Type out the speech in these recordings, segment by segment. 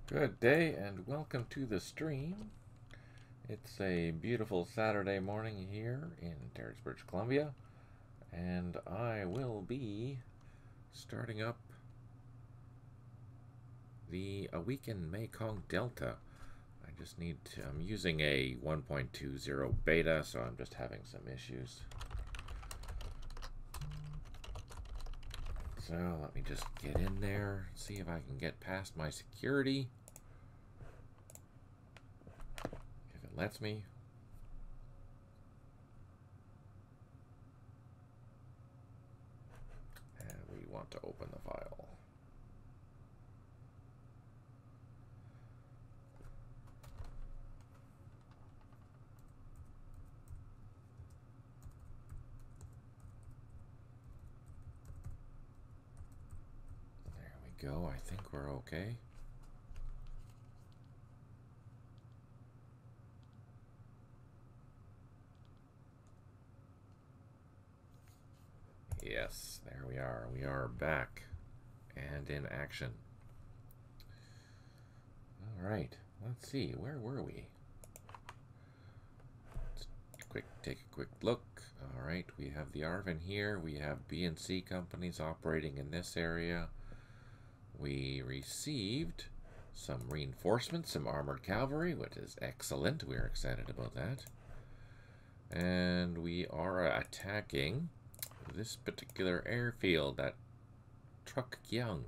Good day and welcome to the stream. It's a beautiful Saturday morning here in Terrace, British Columbia, and I will be starting up a week in Mekong Delta. I'm using a 1.20 beta, so I'm just having some issues. So let me just get in there, see if I can get past my security. If it lets me. And we want to open the file. Go. I think we're okay. Yes, there we are. We are back and in action. All right, let's see. Where were we? Let's take a quick look. All right, we have the Arvin here. We have B and C companies operating in this area. We received some reinforcements, some armored cavalry, which is excellent. We're excited about that. And we are attacking this particular airfield at Truck Young.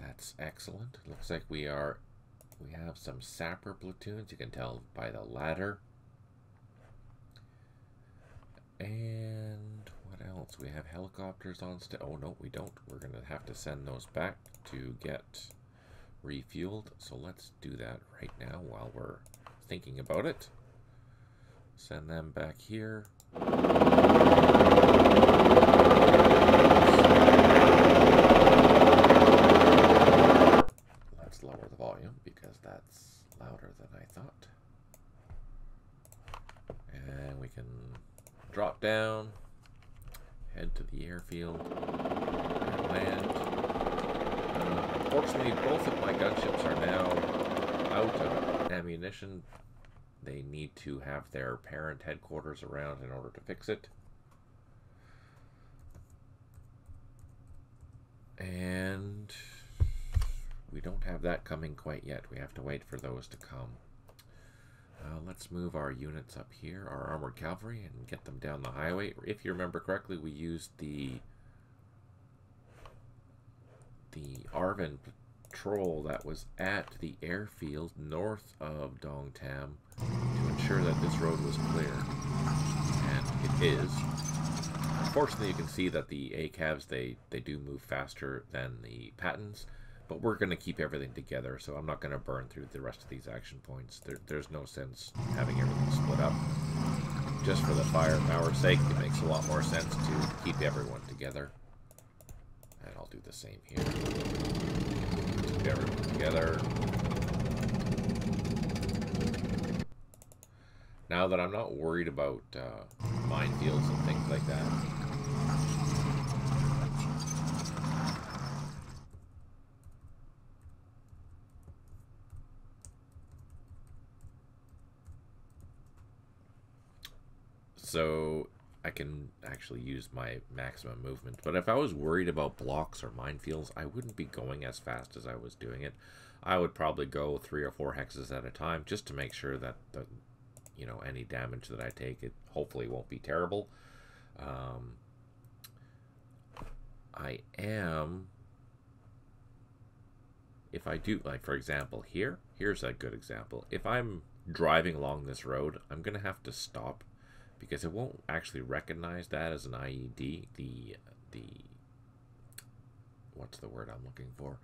That's excellent. Looks like we have some sapper platoons. You can tell by the ladder. And what else? We have helicopters on oh no, we don't. We're gonna have to send those back to get refueled. So let's do that right now while we're thinking about it. Send them back here. Let's lower the volume because that's louder than I thought. And we can drop down, head to the airfield, and land. Unfortunately, both of my gunships are now out of ammunition. They need to have their parent headquarters around in order to fix it. And we don't have that coming quite yet. We have to wait for those to come. Let's move our units up here, our armored cavalry, and get them down the highway. If you remember correctly, we used the Arvin patrol that was at the airfield north of Dong Tam to ensure that this road was clear. And it is. Unfortunately, you can see that the ACAVs, they do move faster than the Pattons. But we're going to keep everything together, so I'm not going to burn through the rest of these action points. There's no sense having everything split up. Just for the firepower's sake, it makes a lot more sense to keep everyone together. And I'll do the same here. Keep everyone together. Now that I'm not worried about minefields and things like that, so I can actually use my maximum movement. But if I was worried about blocks or minefields, I wouldn't be going as fast as I was doing it. I would probably go 3 or 4 hexes at a time just to make sure that any damage that I take, it hopefully won't be terrible. I am, if I do, like for example here's a good example. If I'm driving along this road, I'm gonna have to stop because it won't actually recognize that as an IED. The what's the word I'm looking for?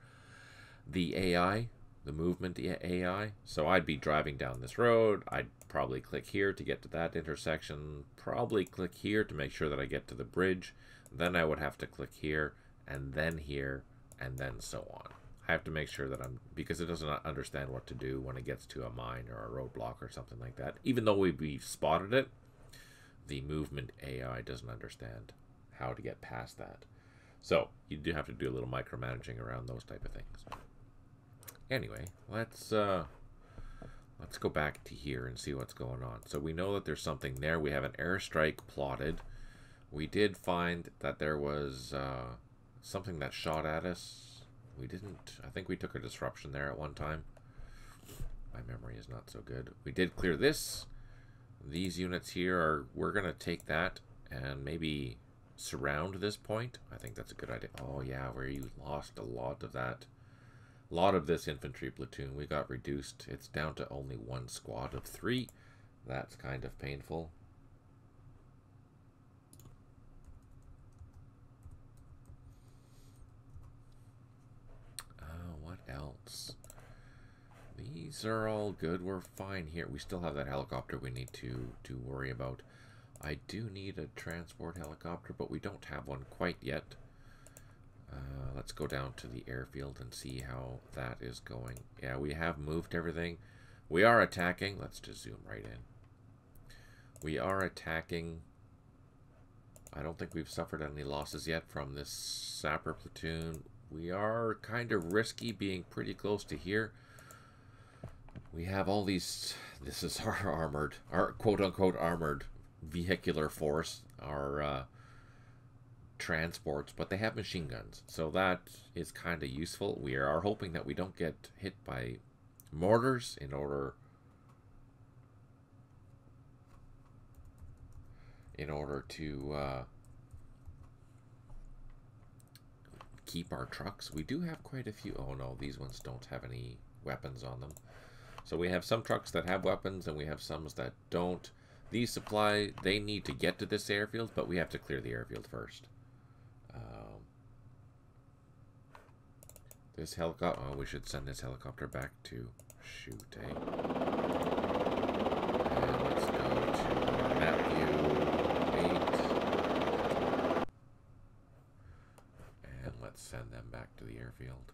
The AI, the movement AI. So I'd be driving down this road. I'd probably click here to get to that intersection. Probably click here to make sure that I get to the bridge. Then I would have to click here, and then here, and then so on. I have to make sure that because it doesn't understand what to do when it gets to a mine or a roadblock or something like that. Even though we've spotted it, the movement AI doesn't understand how to get past that. So you do have to do a little micromanaging around those type of things. Anyway, let's go back to here and see what's going on. So we know that there's something there. We have an airstrike plotted. We did find that there was something that shot at us. We didn't. I think we took a disruption there at one time. My memory is not so good. We did clear this. These units here are. We're gonna take that and maybe surround this point. I think that's a good idea. Oh yeah, where you lost a lot of that. A lot of this infantry platoon. We got reduced. It's down to only one squad of 3. That's kind of painful. What else? These are all good. We're fine here. We still have that helicopter we need to worry about. I do need a transport helicopter, but we don't have one quite yet. Let's go down to the airfield and see how that is going. Yeah, we have moved everything. We are attacking. Let's just zoom right in. We are attacking. I don't think we've suffered any losses yet from this sapper platoon. We are kind of risky being pretty close to here. We have all these. This is our quote-unquote armored vehicular force, our transports, but they have machine guns, so that is kind of useful. We are hoping that we don't get hit by mortars in order to keep our trucks. We do have quite a few. Oh no, these ones don't have any weapons on them. So we have some trucks that have weapons and we have some that don't. These supply, they need to get to this airfield, but we have to clear the airfield first. This helicopter, oh, we should send this helicopter back to shoot, eh? And let's go to map view 8. And let's send them back to the airfield.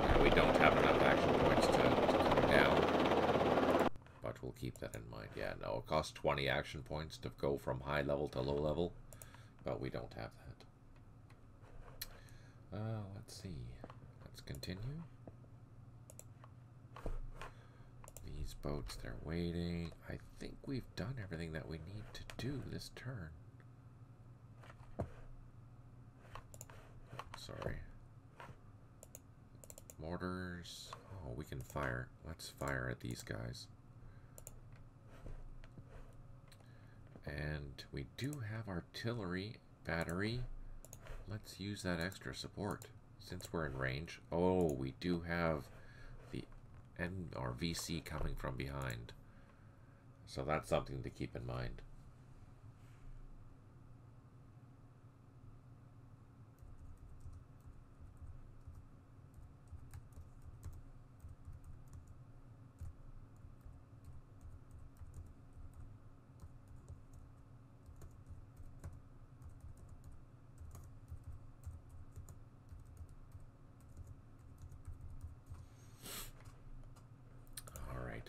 And we don't have enough action points to come down. But we'll keep that in mind. Yeah, no, it costs 20 action points to go from high level to low level. But we don't have that. Let's see. Let's continue. These boats, they're waiting. I think we've done everything that we need to do this turn. Sorry. Mortars. Oh, we can fire. Let's fire at these guys. And we do have artillery battery. Let's use that extra support since we're in range. Oh, we do have the our VC coming from behind. So that's something to keep in mind.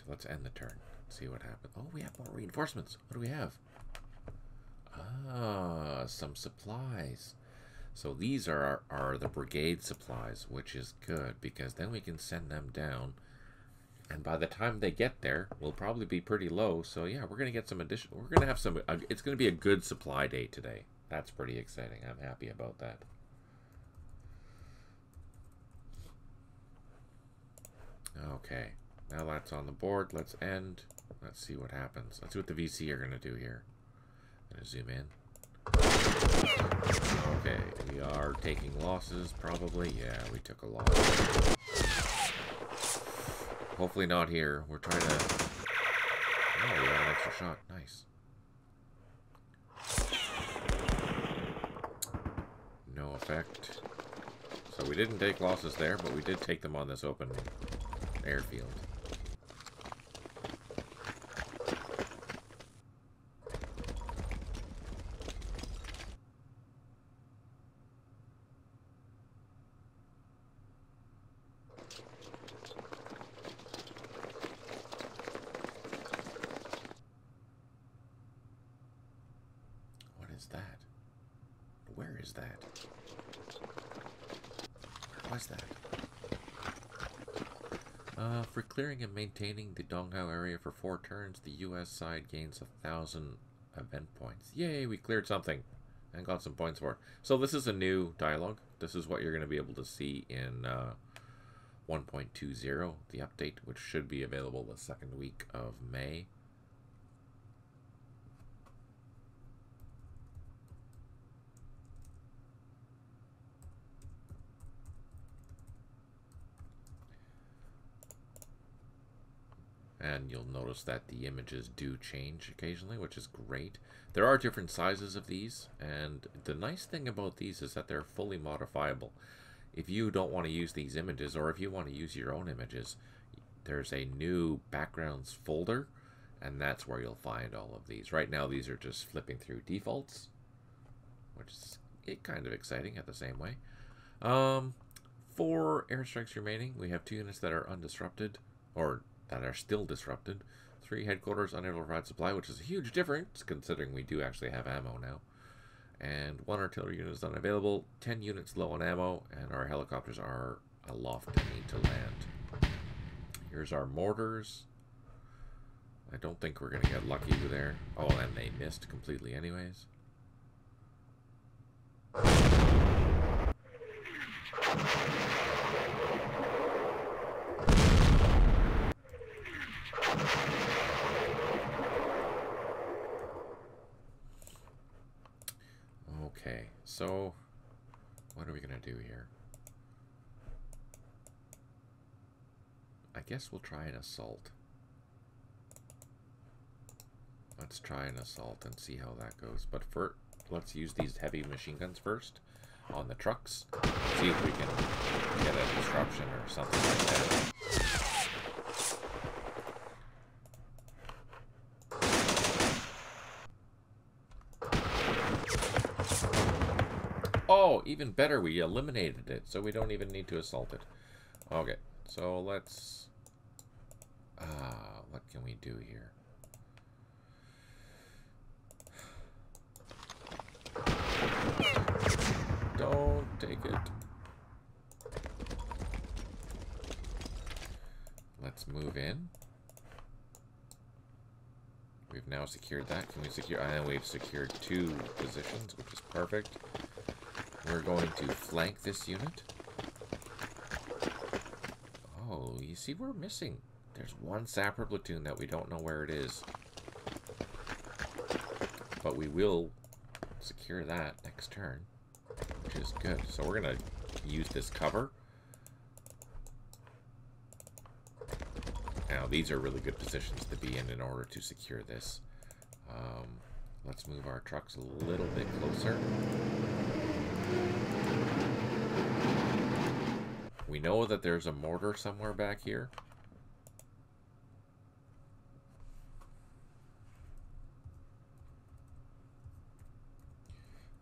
Let's end the turn. See what happens. Oh, we have more reinforcements. What do we have? Ah, some supplies. So these are the brigade supplies, which is good because then we can send them down. And by the time they get there, we'll probably be pretty low. So yeah, we're gonna get some additional. We're gonna have some. It's gonna be a good supply day today. That's pretty exciting. I'm happy about that. Okay. Now that's on the board. Let's end. Let's see what happens. Let's see what the VC are going to do here. I'm going to zoom in. Okay, we are taking losses, probably. Yeah, we took a loss. Hopefully not here. We're trying to... Oh, we got an extra shot. Nice. No effect. So we didn't take losses there, but we did take them on this open airfield. What is that? Where is that? was that? For clearing and maintaining the Donghao area for 4 turns, the U.S. side gains 1,000 event points. Yay, we cleared something and got some points for it. So this is a new dialogue. This is what you're going to be able to see in 1.20, the update, which should be available the second week of May. And you'll notice that the images do change occasionally, which is great. There are different sizes of these, and the nice thing about these is that they're fully modifiable. If you don't want to use these images, or if you want to use your own images, there's a new backgrounds folder, and that's where you'll find all of these. Right now, these are just flipping through defaults, which is kind of exciting at the same way. 4 airstrikes remaining. We have 2 units that are undisrupted, or that are still disrupted. 3 headquarters unable to provide supply, which is a huge difference considering we do actually have ammo now. And 1 artillery unit is unavailable. 10 units low on ammo, and our helicopters are aloft and need to land. Here's our mortars. I don't think we're going to get lucky there. Oh, and they missed completely anyways. Okay, so what are we going to do here? I guess we'll try an assault. Let's try an assault and see how that goes. But first, let's use these heavy machine guns first on the trucks. See if we can get a disruption or something like that. Oh, even better, we eliminated it, so we don't even need to assault it. Okay, so let's... what can we do here? Don't take it. Let's move in. We've now secured that. Can we secure... and we've secured 2 positions, which is perfect. We're going to flank this unit. Oh, you see we're missing. There's 1 sapper platoon that we don't know where it is. But we will secure that next turn, which is good. So we're going to use this cover. Now, these are really good positions to be in order to secure this. Let's move our trucks a little bit closer. We know that there's a mortar somewhere back here.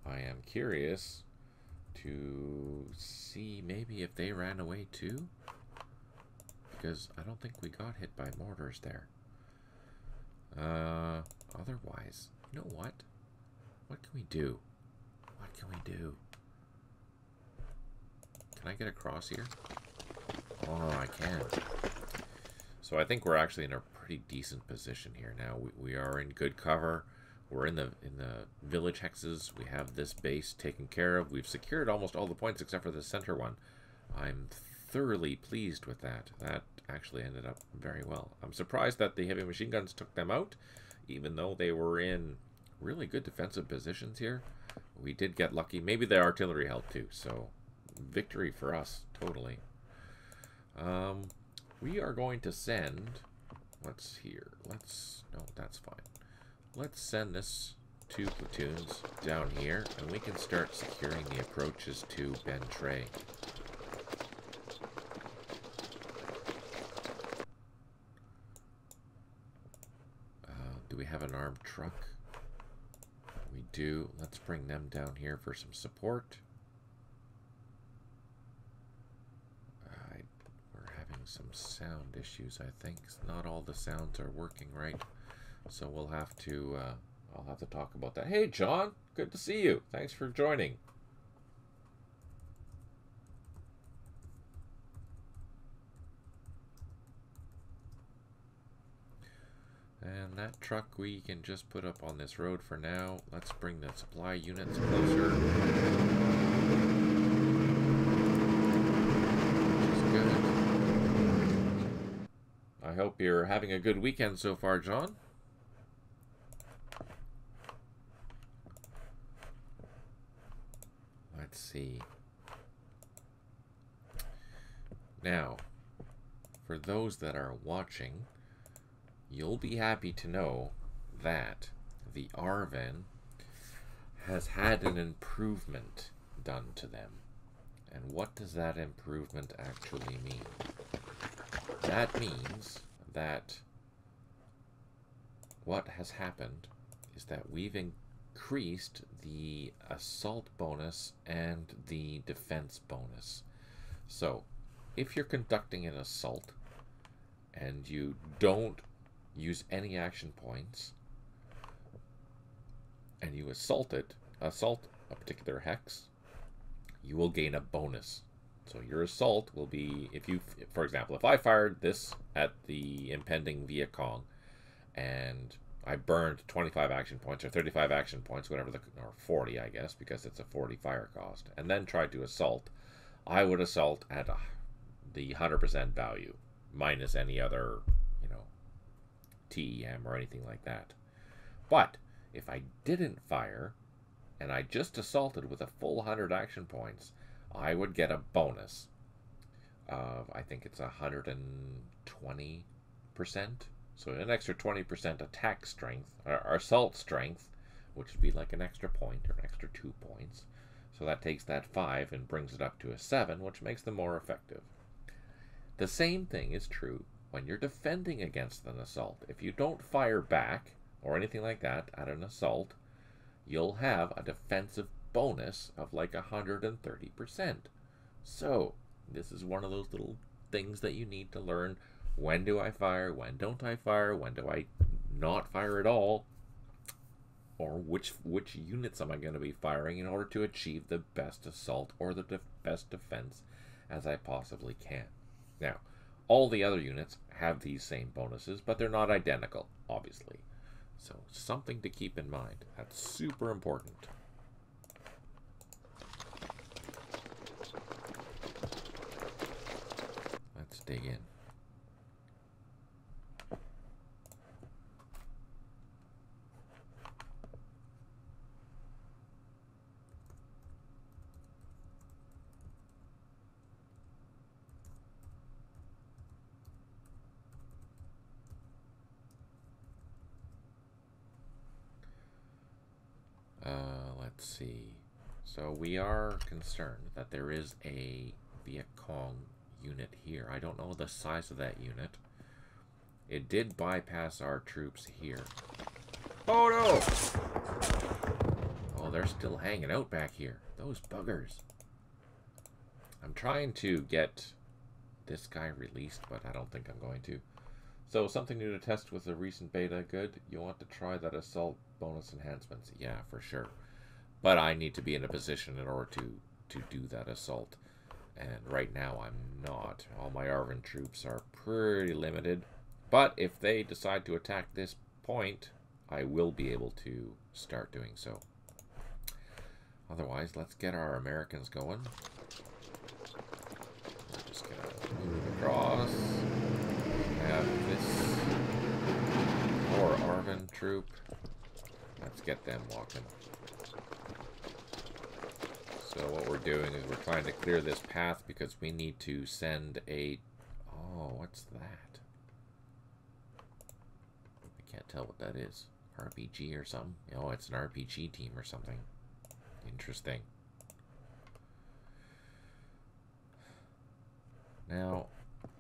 I am curious to see maybe if they ran away too, because I don't think we got hit by mortars there. Otherwise, you know what? What can we do? What can we do? Can I get across here? Oh, I can. So I think we're actually in a pretty decent position here now. We are in good cover. We're in the village hexes. We have this base taken care of. We've secured almost all the points except for the center one. I'm thoroughly pleased with that. That actually ended up very well. I'm surprised that the heavy machine guns took them out, even though they were in really good defensive positions here. We did get lucky. Maybe the artillery helped too, so victory for us, totally. We are going to send... What's here? No, that's fine. Let's send this 2 platoons down here, and we can start securing the approaches to Ben Tre. Do we have an armed truck? We do. Let's bring them down here for some support. We're having some sound issues, I think. Not all the sounds are working right. So we'll have to, I'll have to talk about that. Hey, John, good to see you. Thanks for joining. that truck we can just put up on this road for now. Let's bring the supply units closer. Which is good. I hope you're having a good weekend so far, John. Let's see. Now, for those that are watching, you'll be happy to know that the Arven has had an improvement done to them. And what does that improvement actually mean? That means that what has happened is that we've increased the assault bonus and the defense bonus. So, if you're conducting an assault and you don't use any action points and you assault a particular hex, you will gain a bonus. So your assault will be, if you, for example, if I fired this at the impending Mekong and I burned 25 action points or 35 action points, whatever or 40, I guess, because it's a 40 fire cost, and then tried to assault, I would assault at the 100% value minus any other, TEM or anything like that. But if I didn't fire and I just assaulted with a full 100 action points, I would get a bonus of, I think it's 120%. So an extra 20% attack strength, or assault strength, which would be like an extra point or an extra 2 points. So that takes that 5 and brings it up to a 7, which makes them more effective. The same thing is true when you're defending against an assault. If you don't fire back or anything like that at an assault, you'll have a defensive bonus of like 130%. So this is one of those little things that you need to learn. When do I fire? When don't I fire? When do I not fire at all? Or which units am I going to be firing in order to achieve the best assault or the best defense as I possibly can? Now, all the other units have these same bonuses, but they're not identical, obviously. So, something to keep in mind. That's super important. Let's dig in. Let's see. So we are concerned that there is a Mekong unit here. I don't know the size of that unit. It did bypass our troops here. Oh no! Oh, they're still hanging out back here. Those buggers. I'm trying to get this guy released, but I don't think I'm going to. So, something new to test with the recent beta. Good. You want to try that assault bonus enhancements? Yeah, for sure. But I need to be in a position in order to do that assault. And right now I'm not. All my Arven troops are pretty limited. But if they decide to attack this point, I will be able to start doing so. Otherwise, let's get our Americans going. We're just gonna move across. Have this poor Arven troop. Let's get them walking. So what we're doing is we're trying to clear this path because we need to send a... Oh, what's that? I can't tell what that is. RPG or something? Oh, it's an RPG team or something. Interesting. Now,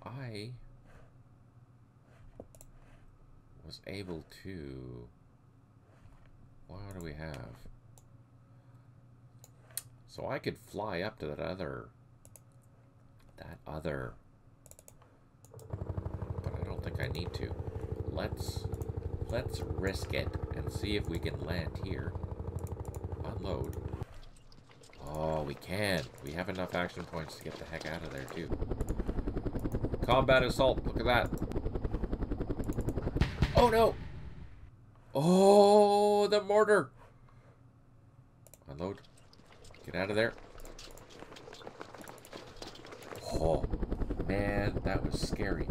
I was able to... What do we have? So I could fly up to that other, but I don't think I need to. Let's risk it and see if we can land here. Unload. Oh, we can. We have enough action points to get the heck out of there too. Combat assault. Look at that. Oh no! Oh, the mortar! Unload. Get out of there. Oh, man, that was scary.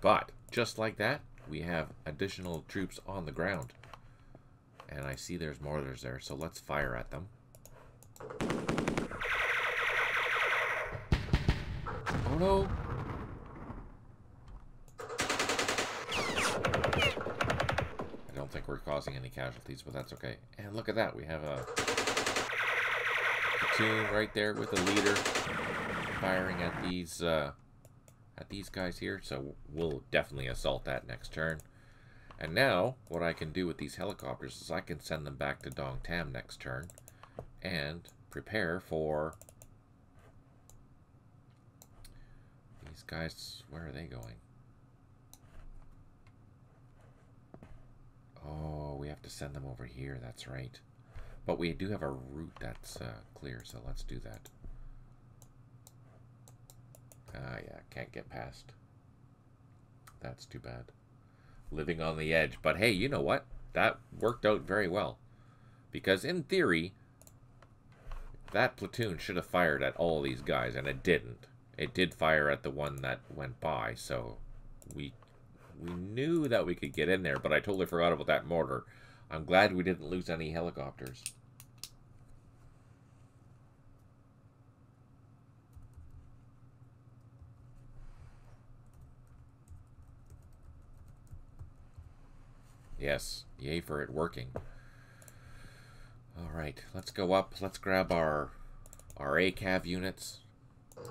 But, just like that, we have additional troops on the ground. And I see there's mortars there, so let's fire at them. Oh no! I don't think we're causing any casualties, but that's okay. And look at that, we have a platoon right there with a leader firing at these guys here, so we'll definitely assault that next turn. And now, what I can do with these helicopters is I can send them back to Dong Tam next turn and prepare for these guys. Where are they going? Oh, we have to send them over here, that's right. But we do have a route that's clear, so let's do that. Yeah, can't get past. That's too bad. Living on the edge. But hey, you know what? That worked out very well. Because in theory, that platoon should have fired at all these guys, and it didn't. It did fire at the one that went by, so we knew that we could get in there, but I totally forgot about that mortar. I'm glad we didn't lose any helicopters. Yes, yay for it working. Alright, let's go up. Let's grab our ACAV units.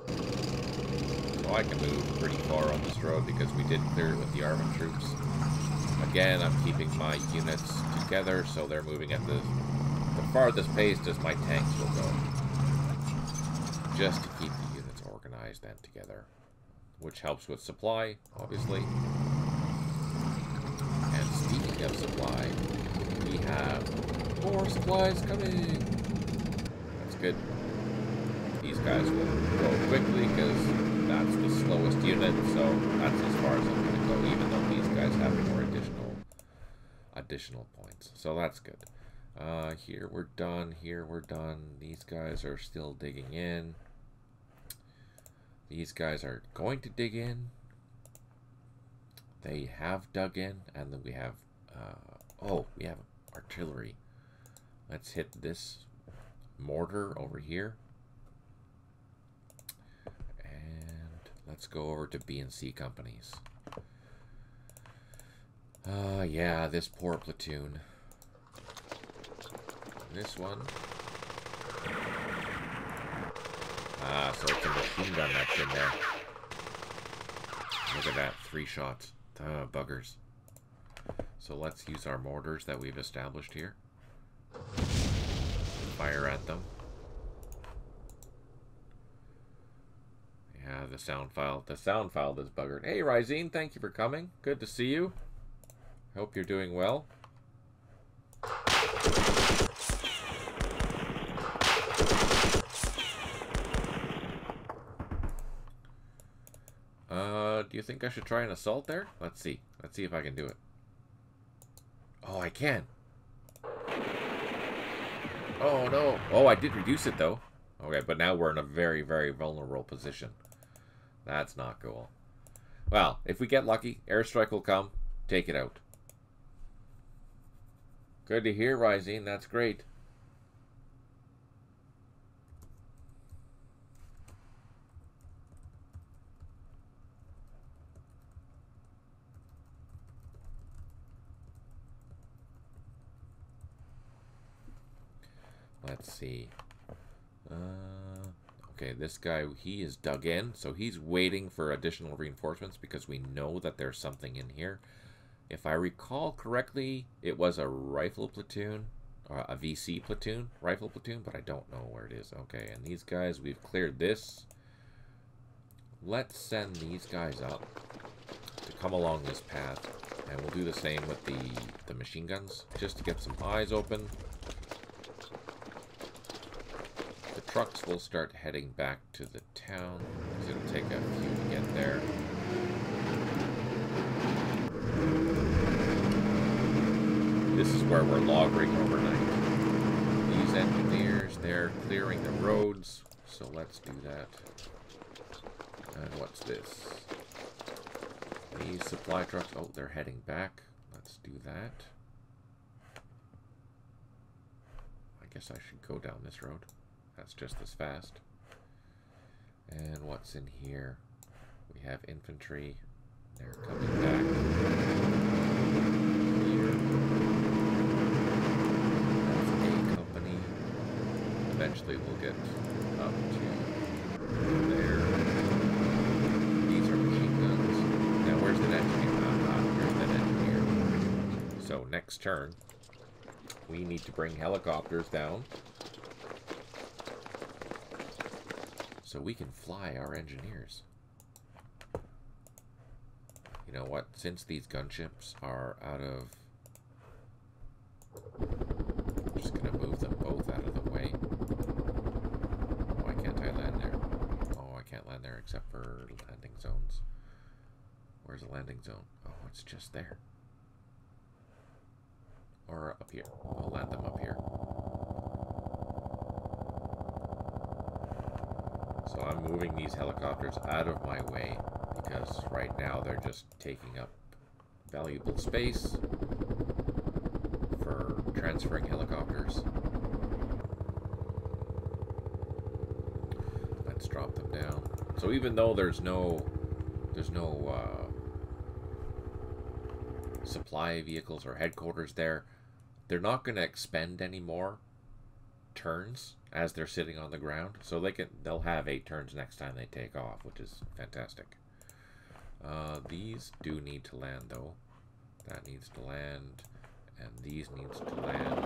So I can move pretty far on this road because we did clear it with the Arvin troops. Again, I'm keeping my units together, so they're moving at the farthest pace as my tanks will go. Just to keep the units organized and together. Which helps with supply, obviously. And speaking of supply, we have more supplies coming. That's good. These guys will go quickly because that's the slowest unit, so that's as far as I'm going to go, even though these guys have more additional points. So that's good. Here we're done. Here we're done. These guys are still digging in. These guys are going to dig in. They have dug in, and then we have we have artillery. Let's hit this mortar over here, and let's go over to B and C companies. Yeah, this poor platoon. This one. So it's a machine gun that's in there. Look at that, 3 shots. Buggers. So let's use our mortars that we've established here. Fire at them. Yeah, the sound file is buggered. Hey, Rysine, thank you for coming. Good to see you. Hope you're doing well. Do you think I should try an assault there? Let's see. Let's see if I can do it. Oh, I can. Oh, no. Oh, I did reduce it, though. Okay, but now we're in a very, very vulnerable position. That's not cool. Well, if we get lucky, airstrike will come. Take it out. Good to hear, Rysine. That's great. Let's see. Okay, this guy, he is dug in, so he's waiting for additional reinforcements because we know that there's something in here. If I recall correctly, it was a rifle platoon, or a VC platoon, rifle platoon, but I don't know where it is. Okay, and these guys, we've cleared this. Let's send these guys up to come along this path, and we'll do the same with the machine guns, just to get some eyes open. trucks will start heading back to the town, because it'll take a few to get there. This is where we're lagering overnight. These engineers, they're clearing the roads, so let's do that. And what's this? These supply trucks, oh, they're heading back. Let's do that. I guess I should go down this road. That's just as fast. And what's in here? We have infantry. They're coming back. Here. That's A company. Eventually we'll get up to there. These are machine guns. Now where's that engineer? Here's that engineer. So next turn, we need to bring helicopters down so we can fly our engineers. You know what? Since these gunships are out of... I'm just going to move them both out of the way. Why can't I land there? Oh, I can't land there except for landing zones. Where's the landing zone? Oh, it's just there. Or up here. I'll land them up here. So I'm moving these helicopters out of my way because right now they're just taking up valuable space for transferring helicopters. Let's drop them down. So even though there's no supply vehicles or headquarters there, they're not going to expend any more turns as they're sitting on the ground, so they'll have 8 turns next time they take off, which is fantastic. These do need to land though. That needs to land, and these needs to land.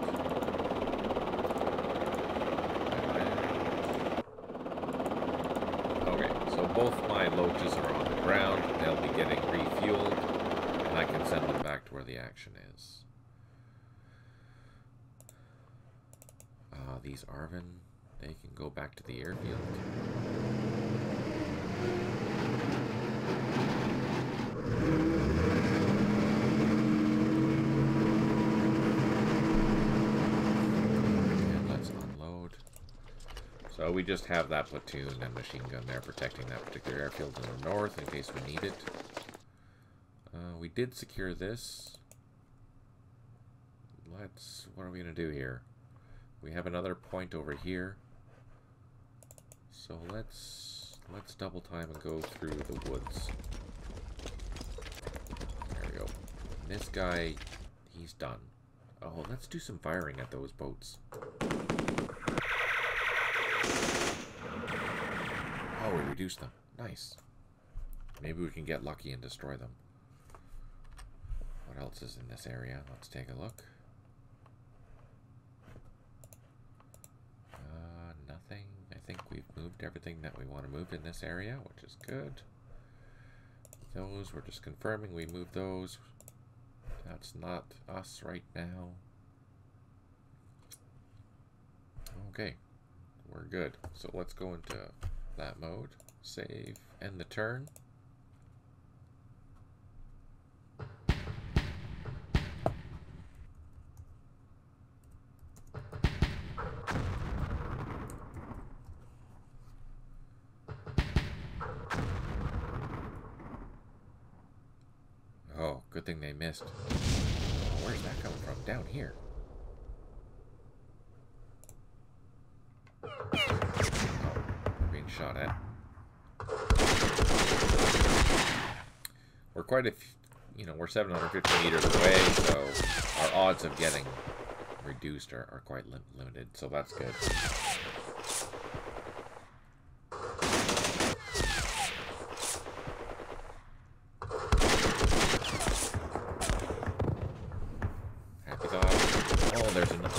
Okay, so both my loaches are on the ground. They'll be getting refueled, and I can send them back to where the action is. These Arvin, they can go back to the airfield. And let's unload. So we just have that platoon and machine gun there protecting that particular airfield in the north in case we need it. We did secure this. What are we going to do here? We have another point over here, so let's double time and go through the woods. There we go. And this guy, he's done. Oh, let's do some firing at those boats. Oh, we reduced them. Nice. Maybe we can get lucky and destroy them. What else is in this area? Let's take a look. Nothing. I think we've moved everything that we want to move in this area, which is good. Those, we're just confirming we moved those. That's not us right now. Okay, we're good. So let's go into that mode. Save, end the turn. Oh, good thing they missed. Where's that coming from? Down here. Oh, we're being shot at. We're quite a few, you know, we're 750 meters away, so our odds of getting reduced are quite limited, so that's good.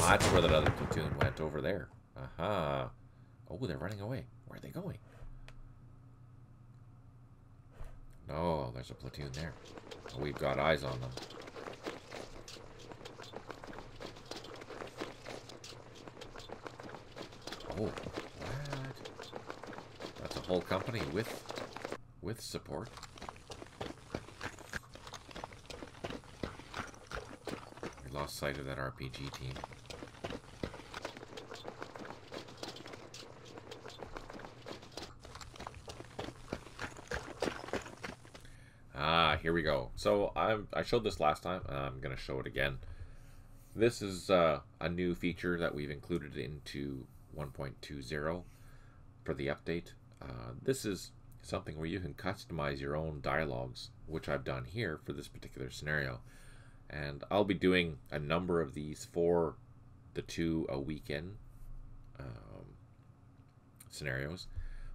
That's where that other platoon went, over there. Aha. Oh, they're running away. Where are they going? No, there's a platoon there. We've got eyes on them. Oh, full company with support. We lost sight of that RPG team. Here we go. So I showed this last time. I'm going to show it again. This is a new feature that we've included into 1.20 for the update. This is something where you can customize your own dialogues, which I've done here for this particular scenario. And I'll be doing a number of these for the 2 a weekend scenarios.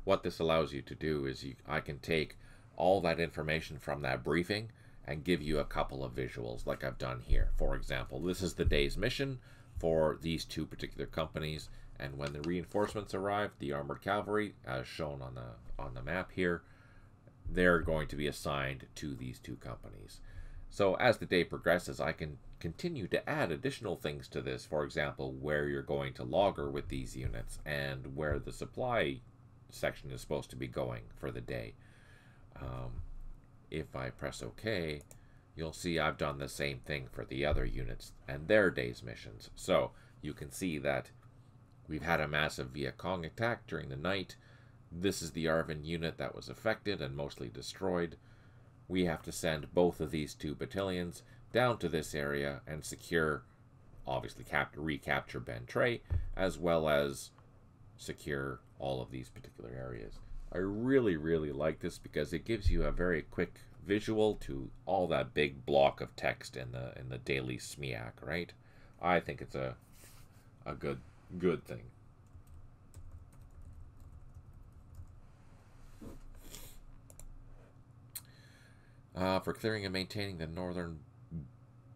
What this allows you to do is I can take all that information from that briefing and give you a couple of visuals like I've done here. For example, this is the day's mission for these 2 particular companies, and when the reinforcements arrive, the armored cavalry, as shown on the map here, they're going to be assigned to these 2 companies. So as the day progresses, I can continue to add additional things to this. For example, where you're going to logger with these units and where the supply section is supposed to be going for the day. If I press OK, you'll see I've done the same thing for the other units and their day's missions. So you can see that we've had a massive Mekong attack during the night. This is the Arvin unit that was affected and mostly destroyed. We have to send both of these 2 battalions down to this area and secure, obviously recapture Ben Trey, as well as secure all of these particular areas. I really, really like this because it gives you a very quick visual to all that big block of text in the daily SMEAC, right? I think it's a good thing. For clearing and maintaining the northern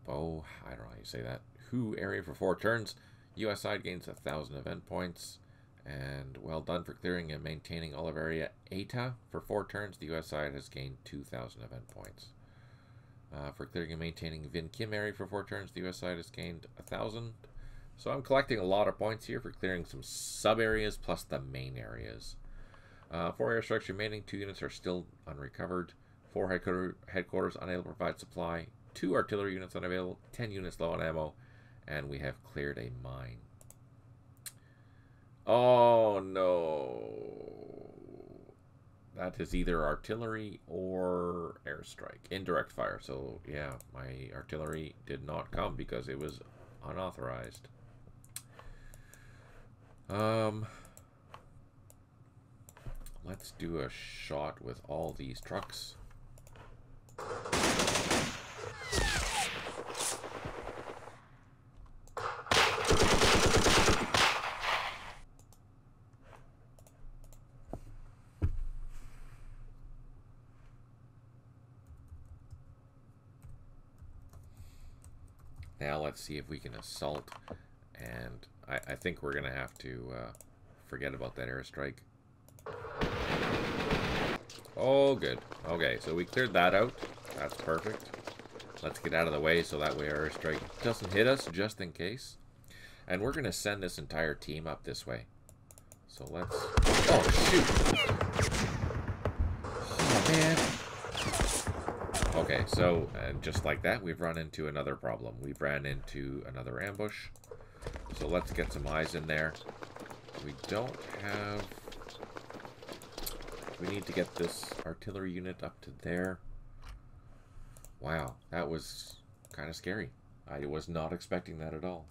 I don't know how you say that, Hu area for 4 turns, US side gains 1,000 event points. And well done for clearing and maintaining all of area Eta for 4 turns. The US side has gained 2,000 event points. For clearing and maintaining Vin Kim area for 4 turns, the US side has gained 1,000. So I'm collecting a lot of points here for clearing some sub areas plus the main areas. 4 airstrikes remaining. 2 units are still unrecovered. 4 headquarters unable to provide supply. 2 artillery units unavailable. 10 units low on ammo. And we have cleared a mine. Oh no, that is either artillery or airstrike, indirect fire. So yeah, my artillery did not come because it was unauthorized. Let's do a shot with all these trucks. Now let's see if we can assault, and I think we're going to have to forget about that airstrike. Oh, good. Okay, so we cleared that out. That's perfect. Let's get out of the way so that way our airstrike doesn't hit us, just in case. And we're going to send this entire team up this way. So let's... Oh, shoot! Oh, man. Okay, so just like that, we've run into another problem. We've ran into another ambush. So let's get some eyes in there. We don't have... We need to get this artillery unit up to there. Wow, that was kind of scary. I was not expecting that at all.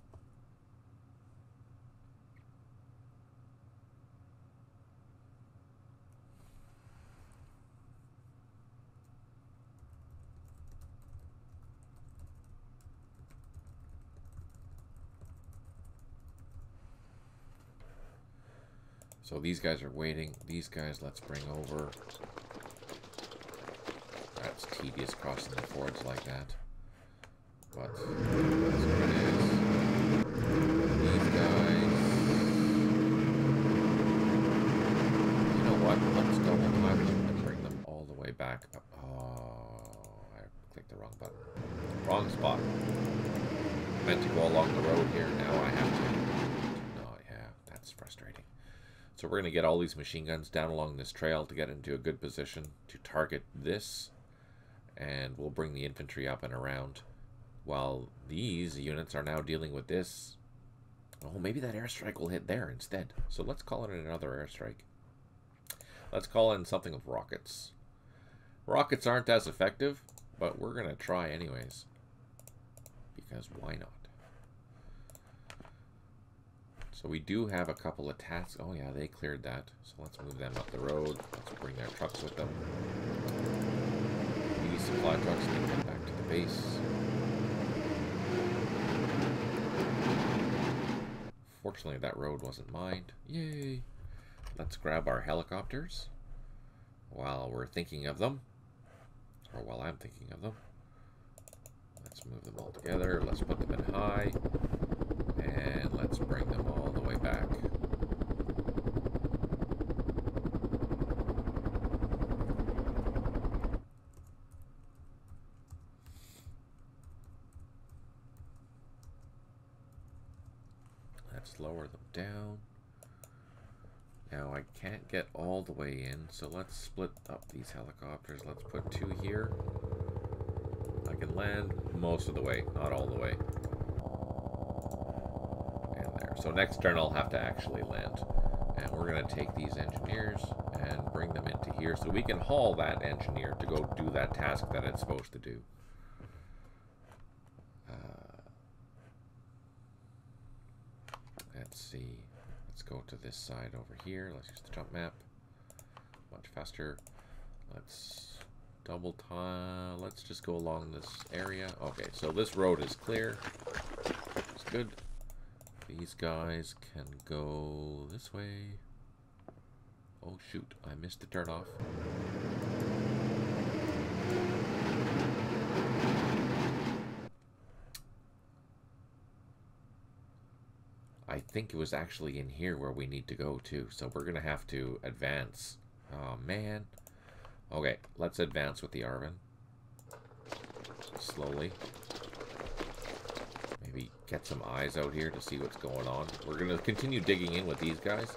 So these guys are waiting. These guys, let's bring over. That's tedious crossing the fords like that. But that's what it is. These guys. You know what? Let's double time them and bring them all the way back up. Oh, I clicked the wrong button. Wrong spot. Meant to go along the road here. Now I have to. Oh, yeah, that's frustrating. So we're going to get all these machine guns down along this trail to get into a good position to target this. And we'll bring the infantry up and around. While these units are now dealing with this. Oh, maybe that airstrike will hit there instead. So let's call it another airstrike. Let's call in something with rockets. Rockets aren't as effective, but we're going to try anyways. Because why not? So we do have a couple of tasks. Oh yeah, they cleared that. So let's move them up the road. Let's bring their trucks with them. These supply trucks can get back to the base. Fortunately, that road wasn't mined. Yay! Let's grab our helicopters while we're thinking of them. Or while I'm thinking of them. Let's move them all together. Let's put them in high. And let's bring them all the way back. Let's lower them down. Now I can't get all the way in, so let's split up these helicopters. Let's put 2 here. I can land most of the way, not all the way. And there. So next turn I'll have to actually land. And we're going to take these engineers and bring them into here so we can haul that engineer to go do that task that it's supposed to do. Let's see. Let's go to this side over here. Let's use the jump map. Much faster. Let's double time. Let's just go along this area. Okay, so this road is clear. It's good. These guys can go this way. Oh shoot, I missed the turn off. I think it was actually in here where we need to go to, so we're gonna have to advance. Oh man. Okay, let's advance with the Arvin. Slowly. Maybe get some eyes out here to see what's going on. We're gonna continue digging in with these guys,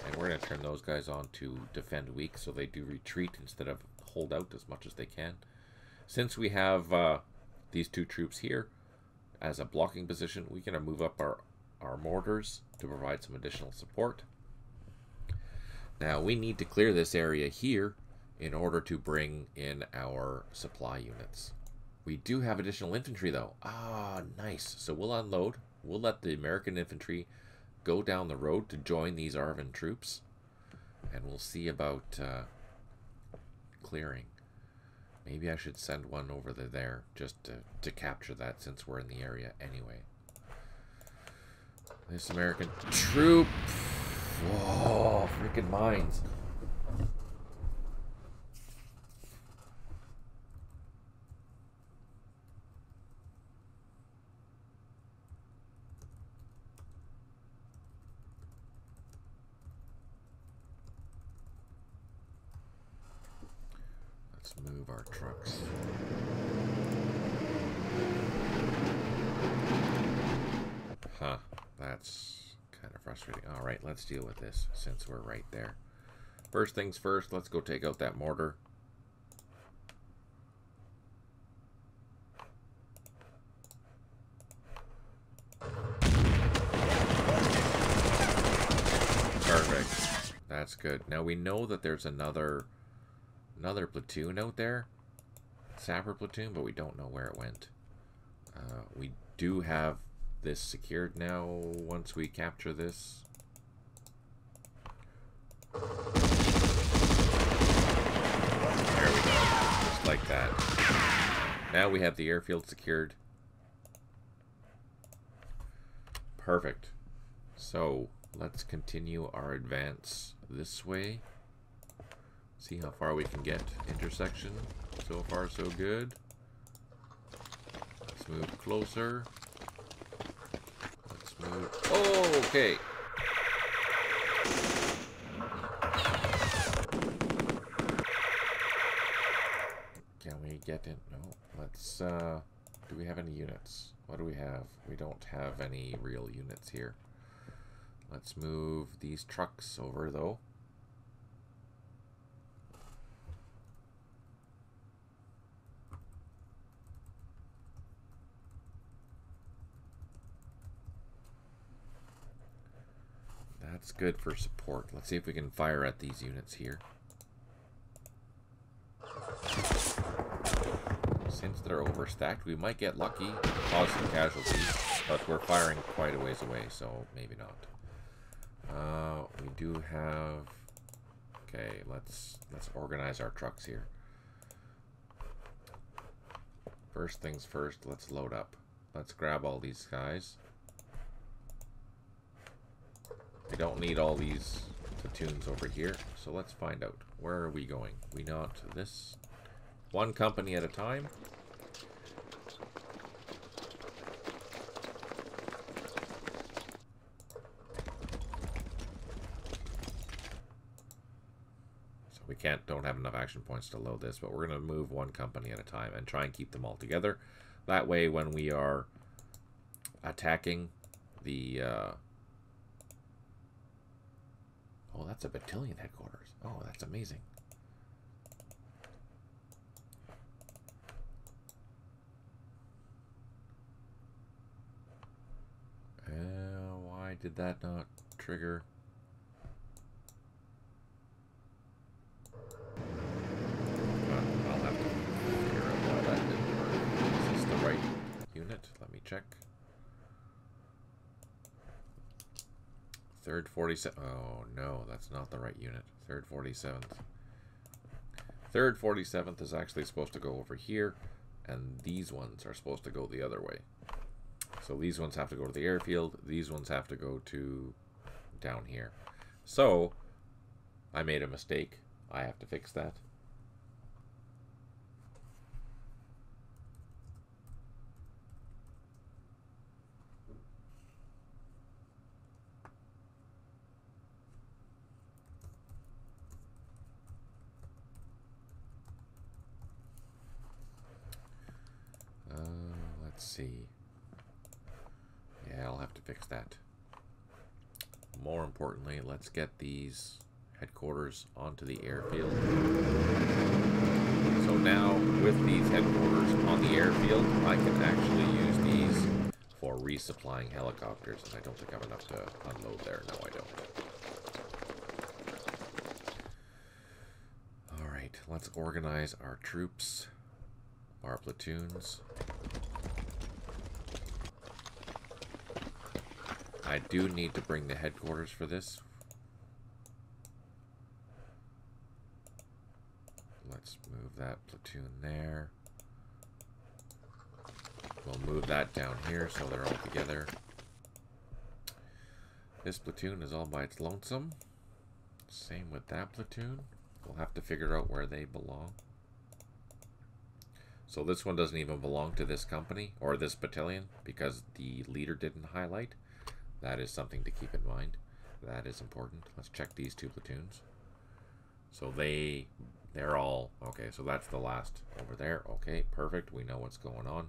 and we're gonna turn those guys on to defend weak so they do retreat instead of hold out as much as they can. Since we have these 2 troops here as a blocking position, we can move up our mortars to provide some additional support. Now we need to clear this area here in order to bring in our supply units. We do have additional infantry though. Ah, nice. So we'll unload. We'll let the American infantry go down the road to join these Arvin troops. And we'll see about clearing. Maybe I should send one over there just to capture that since we're in the area anyway. This American troop. Whoa, freaking mines. Let's move our trucks. Huh. That's kind of frustrating. Alright, let's deal with this since we're right there. First things first, let's go take out that mortar. Perfect. That's good. Now we know that there's another platoon out there. Sapper platoon, but we don't know where it went. We do have this secured now once we capture this. There we go. Just like that. Now we have the airfield secured. Perfect. So let's continue our advance this way. See how far we can get. Intersection. So far so good. Let's move closer. Oh, okay. Can we get in? No. Let's, do we have any units? What do we have? We don't have any real units here. Let's move these trucks over, though. That's good for support. Let's see if we can fire at these units here. Since they're overstacked, we might get lucky, cause some casualties, but we're firing quite a ways away, so maybe not. We do have... Okay, let's organize our trucks here. First things first, let's load up. Let's grab all these guys. We don't need all these platoons over here, so let's find out. Where are we going? We not this? One company at a time. So we don't have enough action points to load this, but we're going to move one company at a time and try and keep them all together. That way, when we are attacking the... Oh, that's a battalion headquarters. Oh, that's amazing. Why did that not trigger? I'll have to figure out why that didn't work. Is this the right unit? Let me check. 3rd 47th. Oh no, that's not the right unit. 3rd 47th. 3rd 47th is actually supposed to go over here, and these ones are supposed to go the other way. So these ones have to go to the airfield. These ones have to go to down here. So I made a mistake. I have to fix that. Let's see. Yeah, I'll have to fix that. More importantly, let's get these headquarters onto the airfield. So now, with these headquarters on the airfield, I can actually use these for resupplying helicopters, and I don't think I have enough to unload there. No, I don't. Alright, let's organize our troops, our platoons. I do need to bring the headquarters for this. Let's move that platoon there. We'll move that down here so they're all together. This platoon is all by its lonesome. Same with that platoon. We'll have to figure out where they belong. So this one doesn't even belong to this company or this battalion because the leader didn't highlight. That is something to keep in mind. That is important. Let's check these two platoons. So they're all... Okay, so that's the last over there. Okay, perfect. We know what's going on.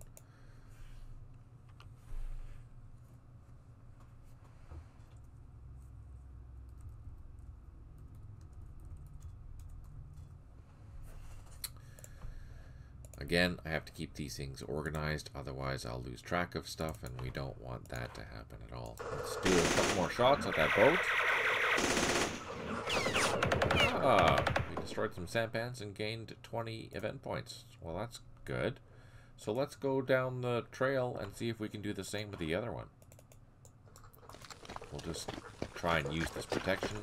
Again, I have to keep these things organized, otherwise I'll lose track of stuff, and we don't want that to happen at all. Let's do a couple more shots at that boat. Ah, we destroyed some sampans and gained 20 event points. Well, that's good. So let's go down the trail and see if we can do the same with the other one. We'll just try and use this protection.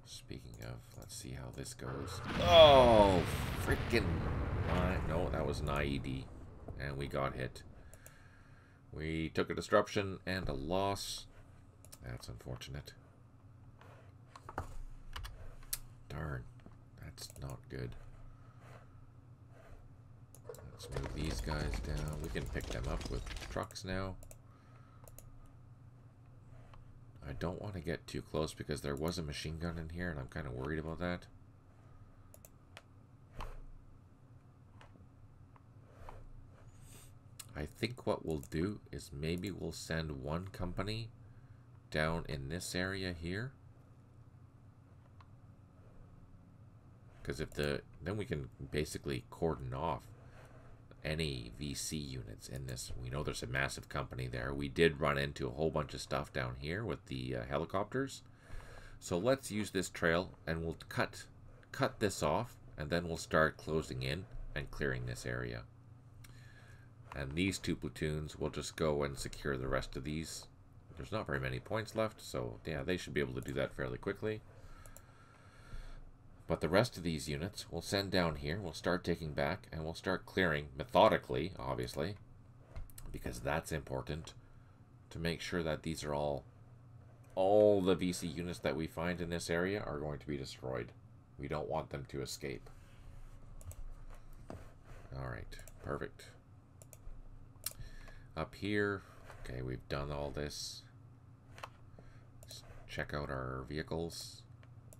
Speaking of, let's see how this goes. Oh, freaking... No, that was an IED, and we got hit. We took a disruption and a loss. That's unfortunate. Darn, that's not good. Let's move these guys down. We can pick them up with trucks now. I don't want to get too close because there was a machine gun in here, and I'm kind of worried about that. I think what we'll do is maybe we'll send one company down in this area here. Because then we can basically cordon off any VC units in this. We know there's a massive company there. We did run into a whole bunch of stuff down here with the helicopters. So let's use this trail and we'll cut this off, and then we'll start closing in and clearing this area. And these two platoons will just go and secure the rest of these. There's not very many points left, so yeah, they should be able to do that fairly quickly. But the rest of these units we'll send down here, we'll start taking back, and we'll start clearing methodically, obviously, because that's important, to make sure that these are all the VC units that we find in this area are going to be destroyed. We don't want them to escape. Alright, perfect. Up here, okay, we've done all this. Let's check out our vehicles.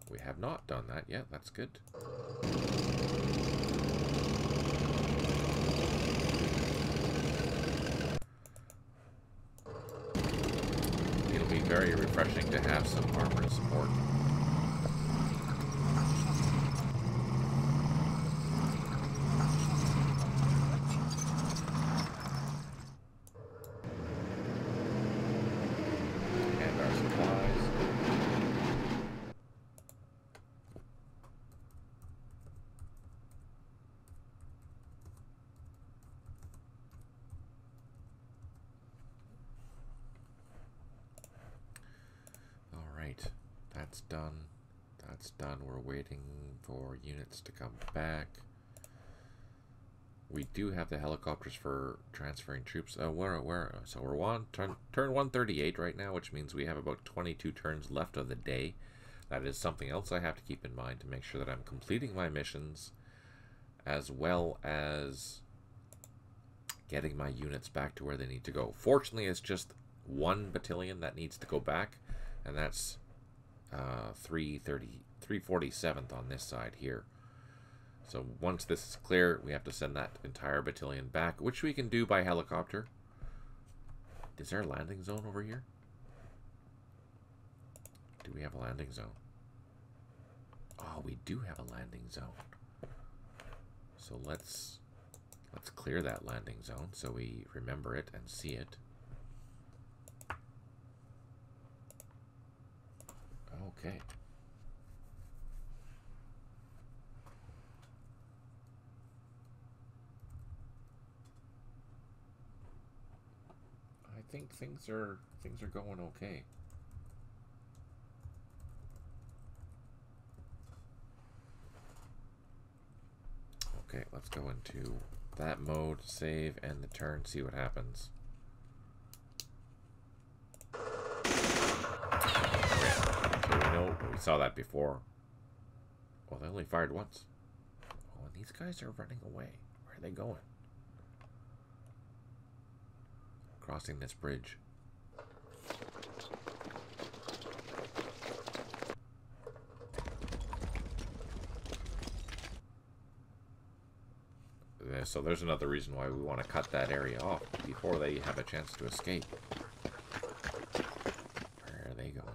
We have not done that yet. That's good. It'll be very refreshing to have some armor support. And our supplies. That's done. That's done. We're waiting for units to come back. We do have the helicopters for transferring troops. So we're on turn 138 right now, which means we have about 22 turns left of the day. That is something else I have to keep in mind to make sure that I'm completing my missions, as well as getting my units back to where they need to go. Fortunately, it's just one battalion that needs to go back, and that's 347th on this side here. So once this is clear, we have to send that entire battalion back, which we can do by helicopter. Is there a landing zone over here? Do we have a landing zone? Oh, we do have a landing zone. So let's clear that landing zone so we remember it and see it. Okay. I think things are going okay. Okay, let's go into that mode, save, and the turn, see what happens. We saw that before. Well, they only fired once. Oh, and these guys are running away. Where are they going? Crossing this bridge. So there's another reason why we want to cut that area off before they have a chance to escape. Where are they going?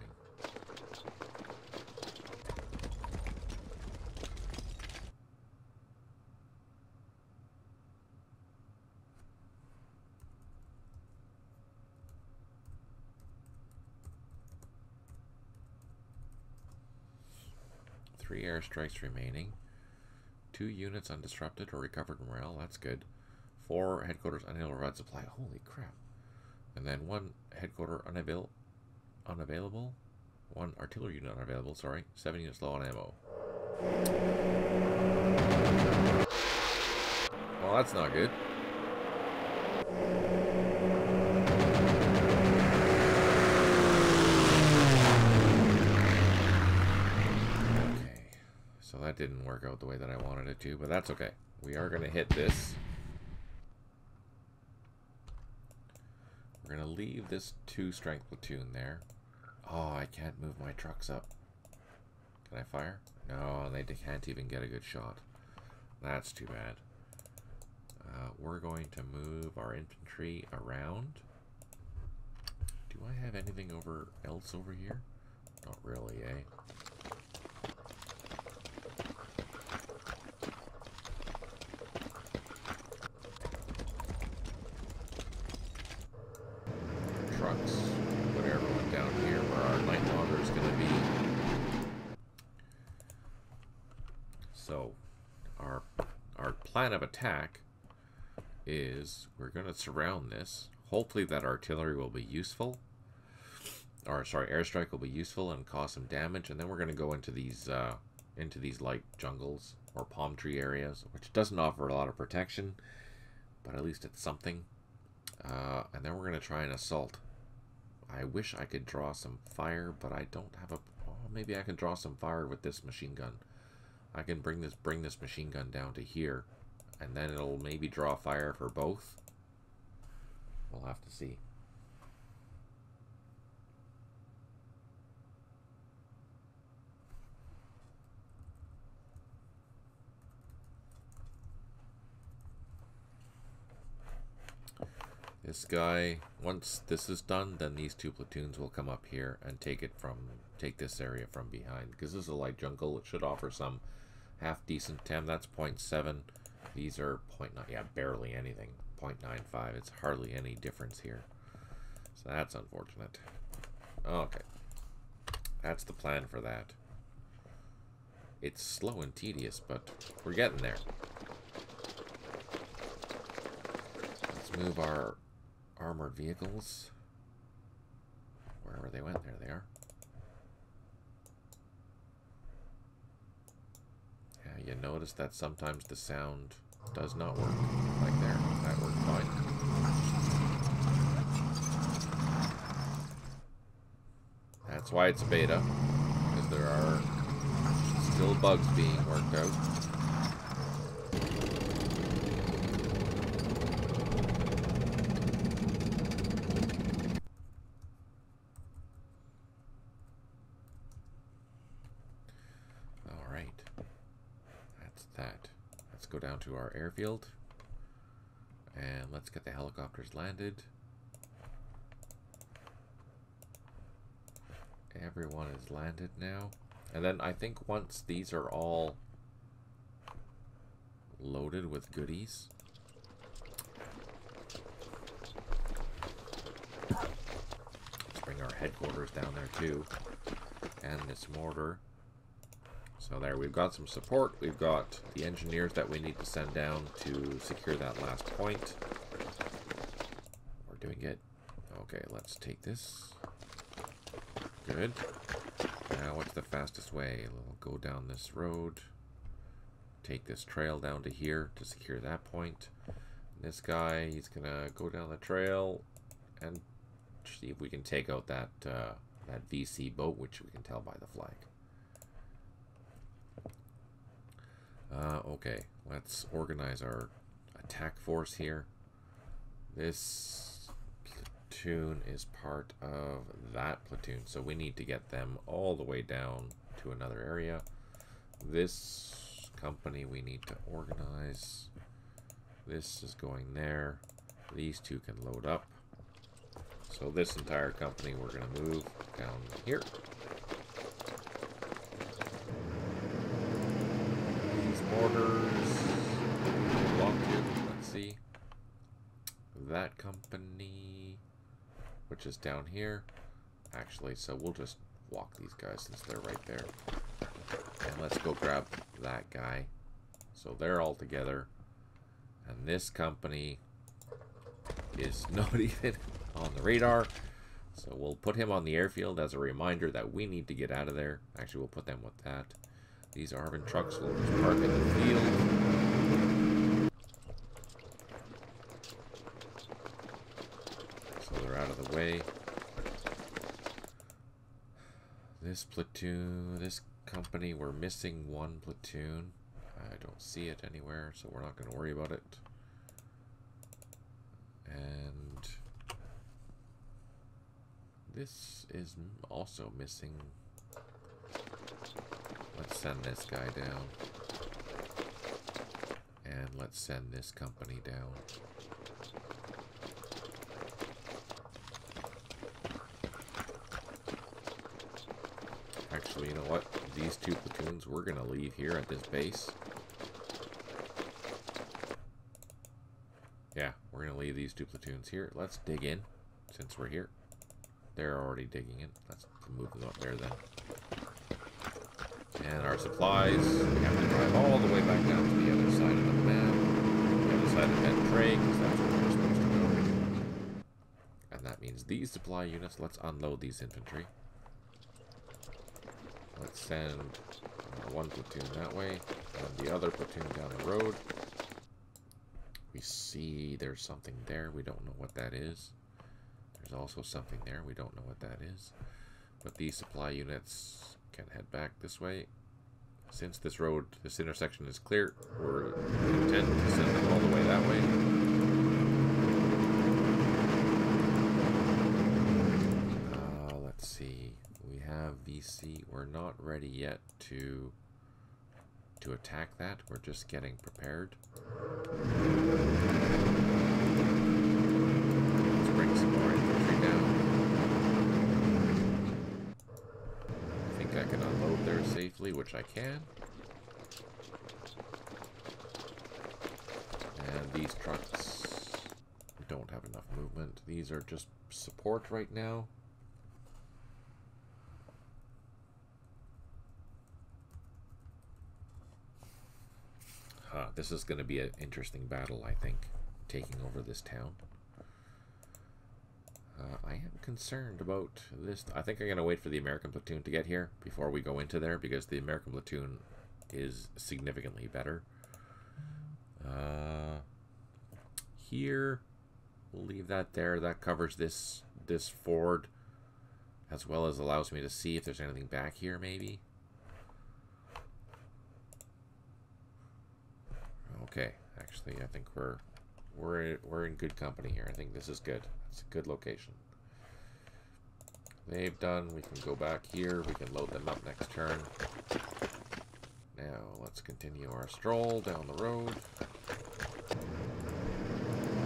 Three airstrikes remaining. 2 units undisrupted or recovered morale. That's good. 4 headquarters unable to provide supply. Holy crap. And then 1 headquarter unavailable. 1 artillery unit unavailable, sorry. 7 units low on ammo. Well, that's not good. So that didn't work out the way that I wanted it to, but that's okay. We are going to hit this. We're going to leave this 2-strength platoon there. Oh, I can't move my trucks up. Can I fire? No, they can't even get a good shot. That's too bad. We're going to move our infantry around. Do I have anything else over here? Not really, eh? Trucks. Put everyone down here where our night logger is going to be. So, our plan of attack is we're going to surround this. Hopefully that artillery will be useful. Or, sorry, airstrike will be useful and cause some damage. And then we're going to go into these light jungles or palm tree areas, which doesn't offer a lot of protection, but at least it's something. And then we're going to try and assault. I wish I could draw some fire, but I don't have a... Oh, maybe I can draw some fire with this machine gun. I can bring this machine gun down to here, and then it'll maybe draw fire for both. We'll have to see. This guy, once this is done, then these two platoons will come up here and take this area from behind. Because this is a light jungle, it should offer some half decent TEM. That's 0.7. These are 0.9. Yeah, barely anything. 0.95. It's hardly any difference here. So that's unfortunate. Okay. That's the plan for that. It's slow and tedious, but we're getting there. Let's move our armored vehicles. Wherever they went, there they are. Yeah, you notice that sometimes the sound does not work. Like there, that worked fine. That's why it's a beta, because there are still bugs being worked out. Go down to our airfield and let's get the helicopters landed. Everyone is landed now, and then I think once these are all loaded with goodies, let's bring our headquarters down there too, and this mortar. So there, we've got some support. We've got the engineers that we need to send down to secure that last point. We're doing it. Okay, let's take this. Good. Now, what's the fastest way? We'll go down this road. Take this trail down to here to secure that point. This guy, he's gonna go down the trail and see if we can take out that that VC boat, which we can tell by the flag. Okay, let's organize our attack force here. This platoon is part of that platoon, so we need to get them all the way down to another area. This company we need to organize. This is going there. These two can load up. So this entire company we're going to move down here. Orders belong to, let's see, that company, which is down here, actually, so we'll just walk these guys since they're right there, and let's go grab that guy. So they're all together, and this company is not even on the radar, so we'll put him on the airfield as a reminder that we need to get out of there. Actually, we'll put them with that. These Arvin trucks will just park in the field. So they're out of the way. This platoon, this company, we're missing one platoon. I don't see it anywhere, so we're not going to worry about it. And this is also missing. Let's send this guy down. And let's send this company down. So you know what? These two platoons, we're going to leave here at this base. Yeah, we're going to leave these two platoons here. Let's dig in, since we're here. They're already digging in. Let's move them up there then. And our supplies, we have to drive all the way back down to the other side of the map. The other side of that tray, because that's where we're supposed to go. And that means these supply units, let's unload these infantry. Let's send one platoon that way, and the other platoon down the road. We see there's something there. We don't know what that is. There's also something there. We don't know what that is. But these supply units can head back this way. Since this road, this intersection is clear, we're intent to send them all the way that way. Let's see. We have VC. We're not ready yet to attack that. We're just getting prepared. Let's bring some more infantry down. I think I can unload there safely, which I can. And these trucks don't have enough movement. These are just support right now. This is going to be an interesting battle, I think, taking over this town. I am concerned about this. I think I'm going to wait for the American platoon to get here before we go into there, because the American platoon is significantly better. Here, we'll leave that there. That covers this ford, as well as allows me to see if there's anything back here, maybe. Okay, actually, I think we're in good company here. I think this is good. It's a good location. They've done. We can go back here. We can load them up next turn. Now, let's continue our stroll down the road.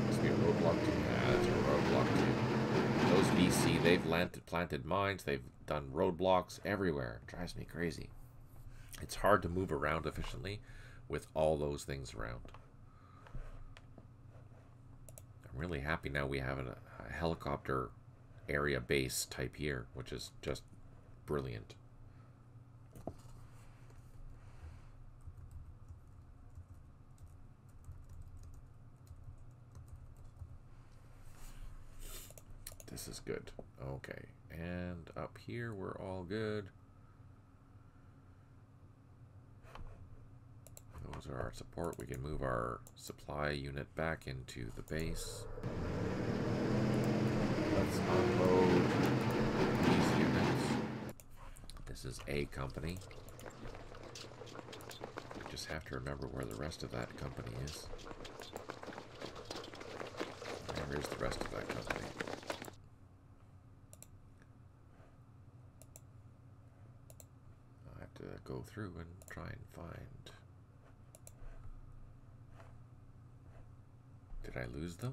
Must be a roadblock too. That's a roadblock too. Those VC, they've planted mines. They've done roadblocks everywhere. It drives me crazy. It's hard to move around efficiently with all those things around. I'm really happy now we have a helicopter area base type here, which is just brilliant. This is good. Okay, and up here we're all good. Those are our support. We can move our supply unit back into the base. Let's unload these units. This is A company. We just have to remember where the rest of that company is. Where is the rest of that company? I have to go through and try and find. Did I lose them?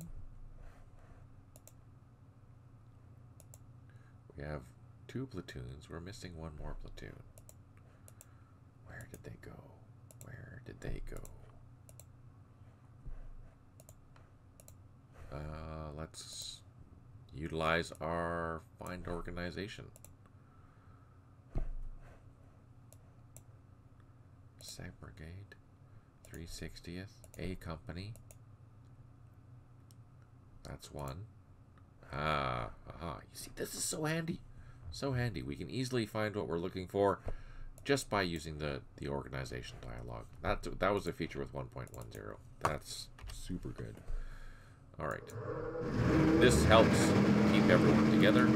We have 2 platoons. We're missing 1 more platoon. Where did they go? Where did they go? Let's utilize our find organization. 2nd Brigade, 360th, A Company. That's 1. Aha. You see, this is so handy. So handy. We can easily find what we're looking for just by using the organization dialog. That was a feature with 1.10. That's super good. All right. This helps keep everyone together.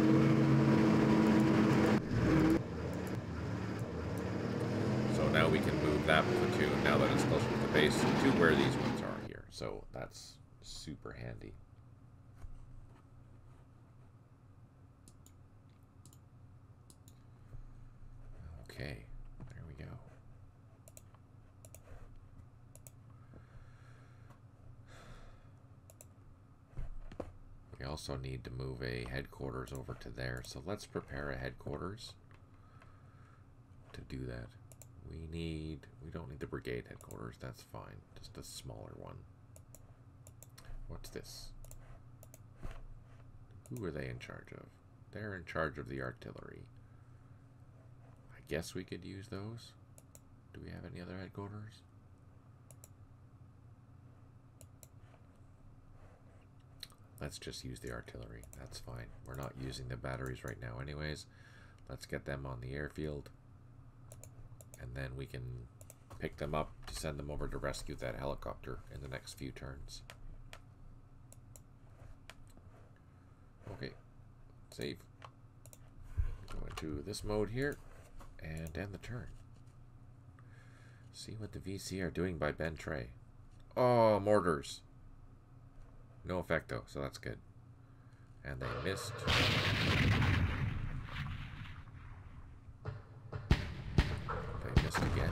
So now we can move that platoon, now that it's closer to the base, to where these ones are here. So that's super handy. Okay, there we go. We also need to move a headquarters over to there, so let's prepare a headquarters. to do that. We don't need the brigade headquarters, that's fine. Just a smaller one. What's this? Who are they in charge of? They're in charge of the artillery. I guess we could use those. Do we have any other headquarters? Let's just use the artillery. That's fine. We're not using the batteries right now anyways. Let's get them on the airfield. And then we can pick them up to send them over to rescue that helicopter in the next few turns. Okay. Save. Go into this mode here and end the turn. See what the VC are doing by Ben Trey. Oh, mortars. No effect though, so that's good. And they missed. They missed again.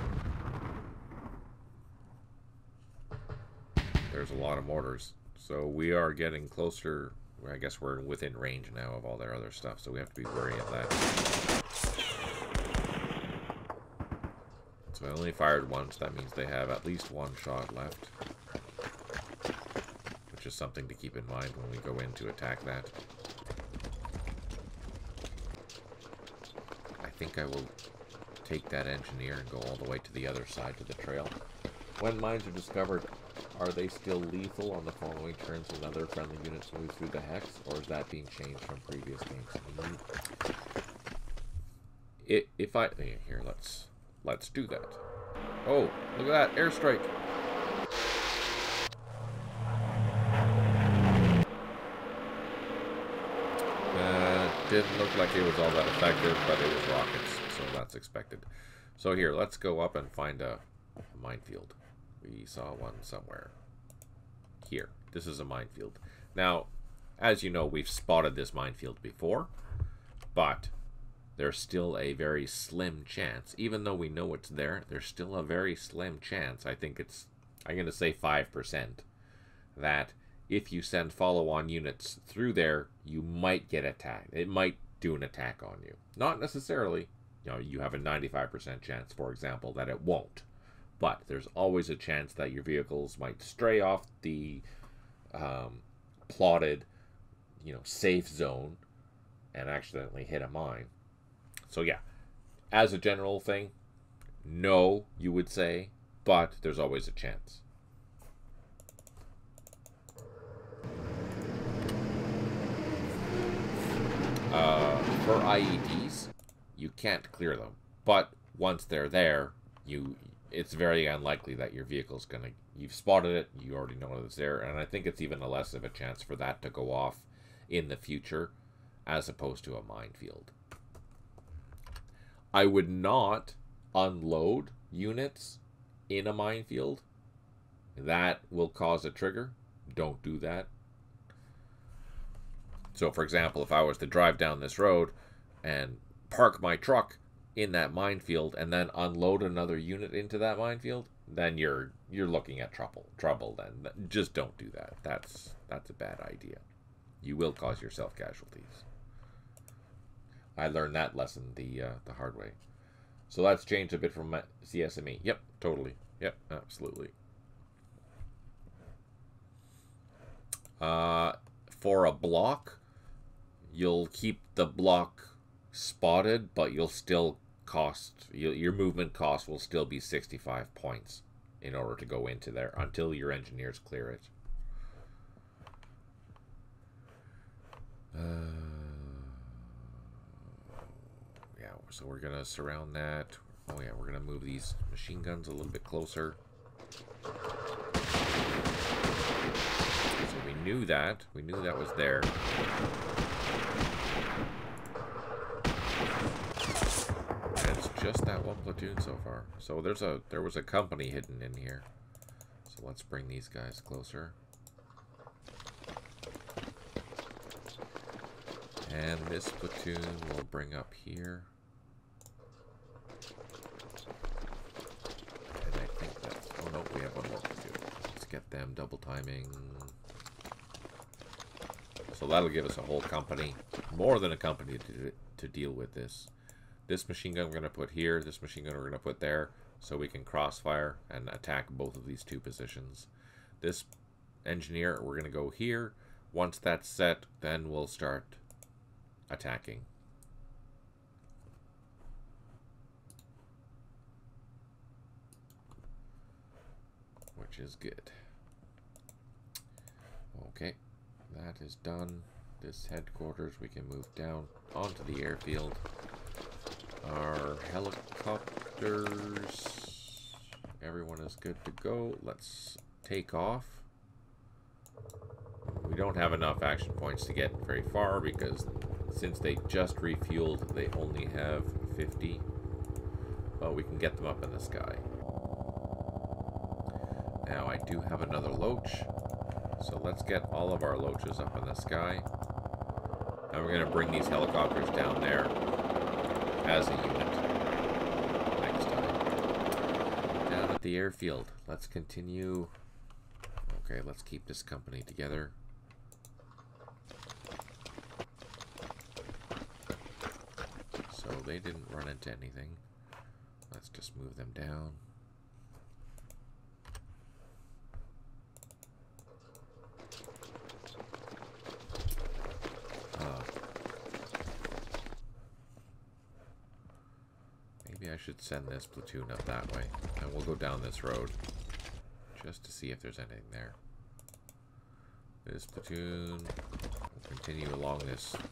There's a lot of mortars. So we are getting closer. I guess we're within range now of all their other stuff, so we have to be wary of that. So I only fired once. That means they have at least one shot left. Which is something to keep in mind when we go in to attack that. I think I will take that engineer and go all the way to the other side of the trail. When mines are discovered, are they still lethal on the following turns when other friendly units move through the hex, or is that being changed from previous games? Here, let's do that. Oh, look at that airstrike! Didn't look like it was all that effective, but it was rockets, so that's expected. So here, let's go up and find a minefield. We saw one somewhere. Here, this is a minefield. Now, as you know, we've spotted this minefield before, but there's still a very slim chance. Even though we know it's there, there's still a very slim chance. I think it's, I'm going to say 5%, that if you send follow-on units through there, you might get attacked. It might do an attack on you. Not necessarily. You know, you have a 95% chance, for example, that it won't. But there's always a chance that your vehicles might stray off the plotted, safe zone and accidentally hit a mine. So yeah, as a general thing, no, you would say, but there's always a chance. For IEDs, you can't clear them, but once they're there, it's very unlikely that your vehicle's you've spotted it, you already know it's there, and I think it's even less of a chance for that to go off in the future as opposed to a minefield. I would not unload units in a minefield. That will cause a trigger. Don't do that. So, for example, if I was to drive down this road and park my truck in that minefield and then unload another unit into that minefield, then you're looking at trouble. Then just don't do that. That's a bad idea. You will cause yourself casualties. I learned that lesson the hard way. So that's changed a bit from CSME. Yep, totally. Yep, absolutely. For a block, you'll keep the block spotted, but you'll still your movement cost will still be 65 points in order to go into there until your engineers clear it. Yeah, so we're gonna surround that. Oh yeah, we're gonna move these machine guns a little bit closer. So we knew that was there. And it's just that one platoon so far. So there was a company hidden in here. So let's bring these guys closer. And this platoon will bring up here. And I think that's... Oh no, we have one more platoon. Let's get them double timing. So that'll give us a whole company. More than a company to deal with this. This machine gun we're going to put here. This machine gun we're going to put there. So we can crossfire and attack both of these two positions. This engineer, we're going to go here. Once that's set, then we'll start attacking. Which is good. Okay, that is done. This headquarters, we can move down onto the airfield. Our helicopters, everyone is good to go. Let's take off. We don't have enough action points to get very far because since they just refueled, they only have 50. But we can get them up in the sky. Now I do have another loach, so let's get all of our loaches up in the sky. And we're going to bring these helicopters down there as a unit next time. Down at the airfield, let's continue. Okay, let's keep this company together. So they didn't run into anything. Let's just move them down. Maybe I should send this platoon up that way, and we'll go down this road just to see if there's anything there. This platoon will continue along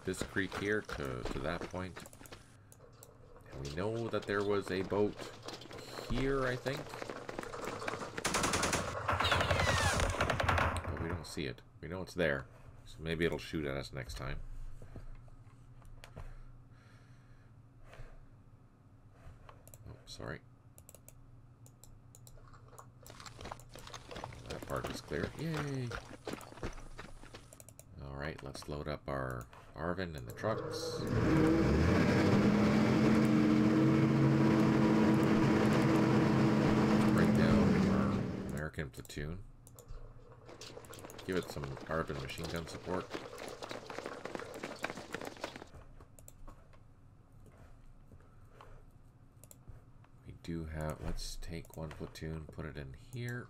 this creek here to that point. And we know that there was a boat here, I think. But we don't see it. We know it's there, so maybe it'll shoot at us next time. Sorry. That part is clear. Yay! Alright, let's load up our Arvin and the trucks. Bring down our American platoon. Give it some Arvin machine gun support. Do have, let's take one platoon, put it in here,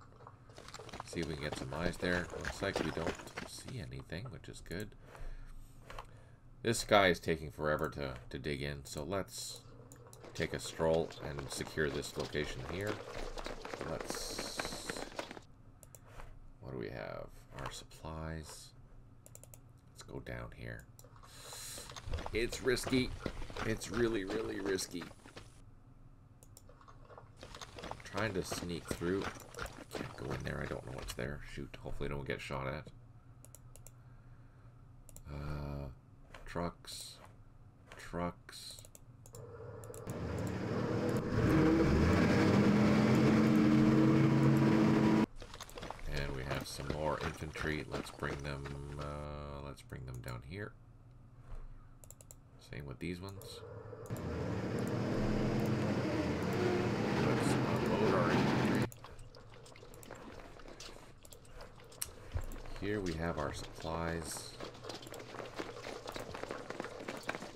see if we can get some eyes there. Looks like we don't see anything, which is good. This guy is taking forever to dig in, so let's take a stroll and secure this location here. Let's, what do we have? Our supplies. Let's go down here. It's risky. It's really, really risky. Trying to sneak through. I can't go in there. I don't know what's there. Shoot. Hopefully I don't get shot at. Trucks. Trucks. And we have some more infantry. Let's bring them down here. Same with these ones. Let's unload our infantry. Here we have our supplies.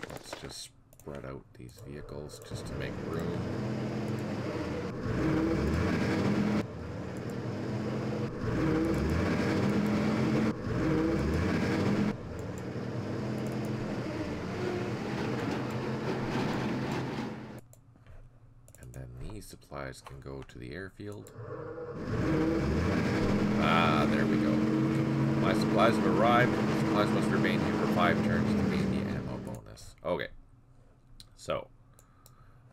Let's just spread out these vehicles just to make room. Supplies can go to the airfield. Ah, there we go. My supplies have arrived. Supplies must remain here for 5 turns to gain the ammo bonus. Okay. So,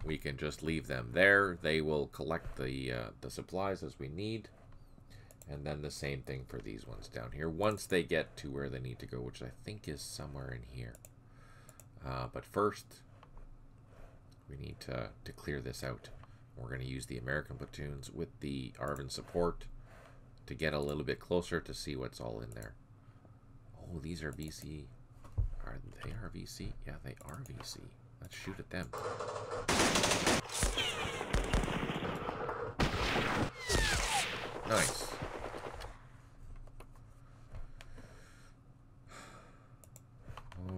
we can just leave them there. They will collect the supplies as we need. And then the same thing for these ones down here. Once they get to where they need to go, which I think is somewhere in here. But first, we need to clear this out. We're going to use the American platoons with the Arvin support to get a little bit closer to see what's all in there. Oh, these are VC. Are they RVC? Yeah, they are VC. Let's shoot at them. Nice.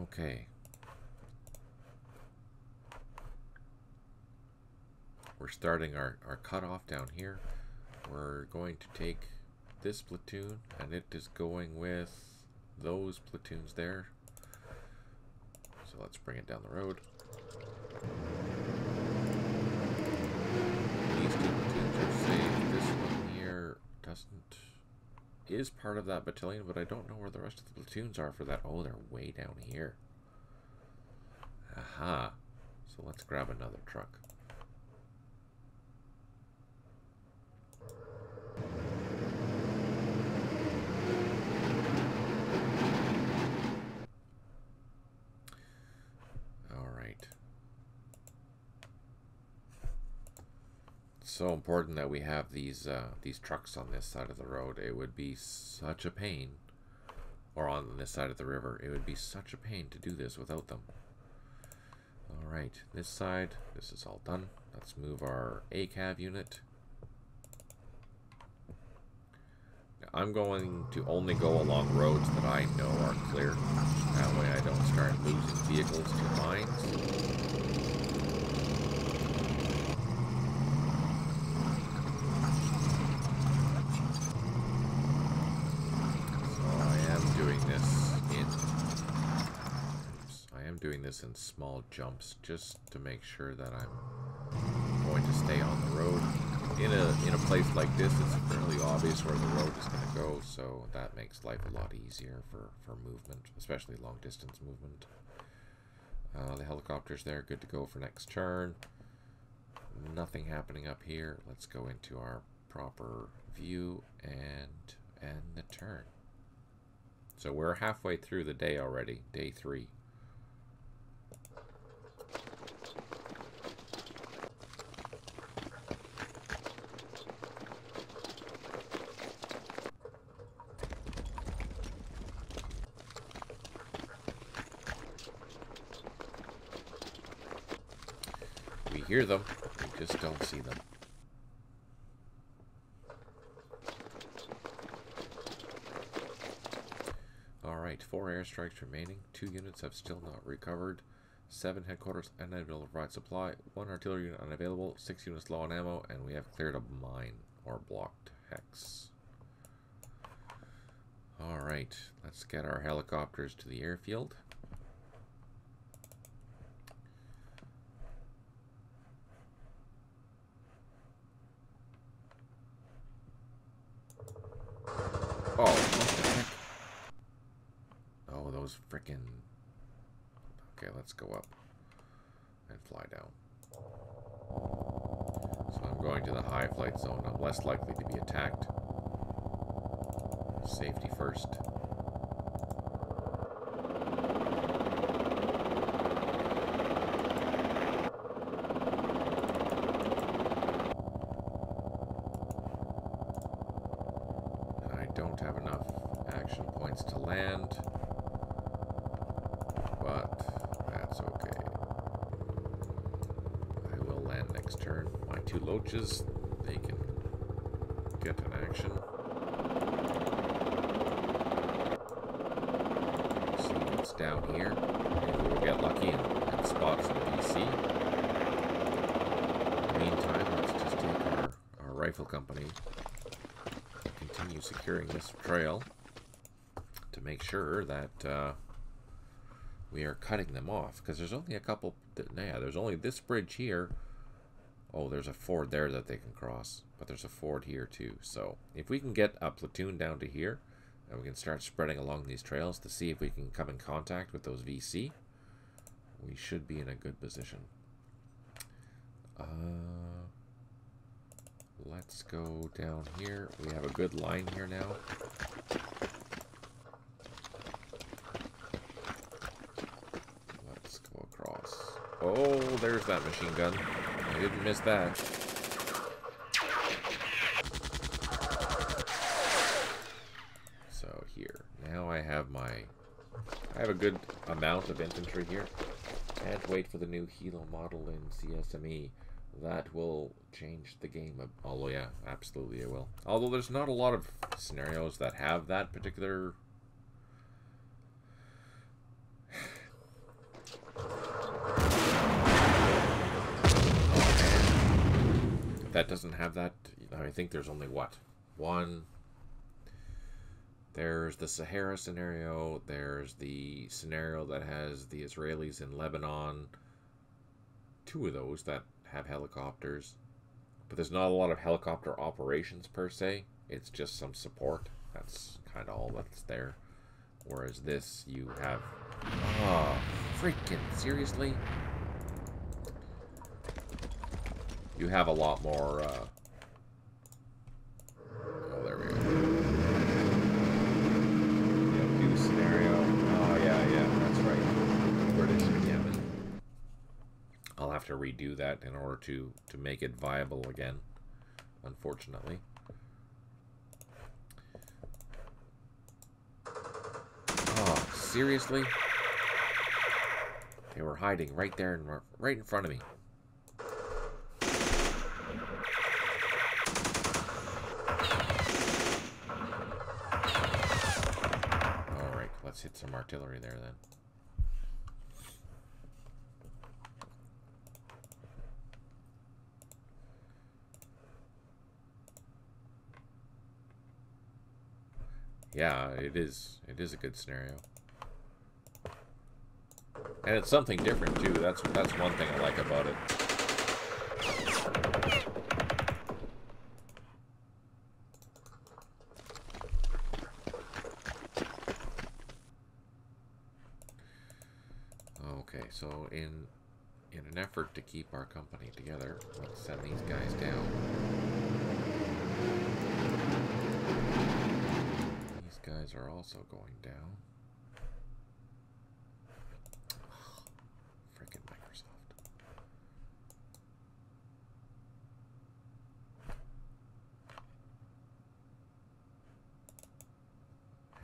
Okay. we're starting our cutoff down here. We're going to take this platoon, and it is going with those platoons there. So let's bring it down the road. These two platoons are safe. This one here is part of that battalion, but I don't know where the rest of the platoons are for that. Oh, they're way down here. Aha. So let's grab another truck. So important that we have these trucks on this side of the road. It would be such a pain, or on this side of the river, it would be such a pain to do this without them. Alright, this side, this is all done. Let's move our ACAV unit. Now, I'm going to only go along roads that I know are clear. That way I don't start losing vehicles to mines. Doing this in small jumps just to make sure that I'm going to stay on the road. In a place like this, it's fairly obvious where the road is going to go, so that makes life a lot easier for movement, especially long distance movement. The helicopter's there, good to go for next turn. Nothing happening up here. Let's go into our proper view and end the turn. So we're halfway through the day already, day 3. We hear them, we just don't see them. Alright, 4 airstrikes remaining. 2 units have still not recovered. 7 headquarters unable to provide supply. 1 artillery unit unavailable. 6 units low on ammo. And we have cleared a mine or blocked hex. Alright, let's get our helicopters to the airfield. Oh, what the heck? Oh, those frickin'... Okay, let's go up and fly down. So I'm going to the high flight zone. I'm less likely to be attacked. Safety first. I don't have enough action points to land, but that's okay. I will land next turn. My 2 loaches, they can get an action. See what's down here. Maybe we'll get lucky and spot some BC. In the meantime, let's just take our rifle company and continue securing this trail to make sure that we are cutting them off, because there's only a couple. Yeah, there's only this bridge here. Oh, there's a ford there that they can cross, but there's a ford here too. So if we can get a platoon down to here, and we can start spreading along these trails to see if we can come in contact with those VC, we should be in a good position. Let's go down here. We have a good line here now. Let's go across. Oh, there's that machine gun. I didn't miss that. So here, now I have a good amount of infantry here. Can't wait for the new Hilo model in CSME. That will change the game. Although, yeah, absolutely it will. Although there's not a lot of scenarios that have that particular... doesn't have that. I think there's only what? One. There's the Sahara scenario. There's the scenario that has the Israelis in Lebanon. Two of those that have helicopters. But there's not a lot of helicopter operations per se. It's just some support. That's kind of all that's there. Whereas this, you have... Oh, freaking seriously? You have a lot more... Oh, there we go. Yeah, new scenario. Oh, yeah, that's right. British and Yemen. I'll have to redo that in order to make it viable again, unfortunately. Oh, seriously? They were hiding right there, right in front of me. Alright, let's hit some artillery there then. Yeah, it is a good scenario. And it's something different too. That's one thing I like about it. Okay, so in an effort to keep our company together, let's send these guys down. Guys are also going down. Oh, frickin' Microsoft.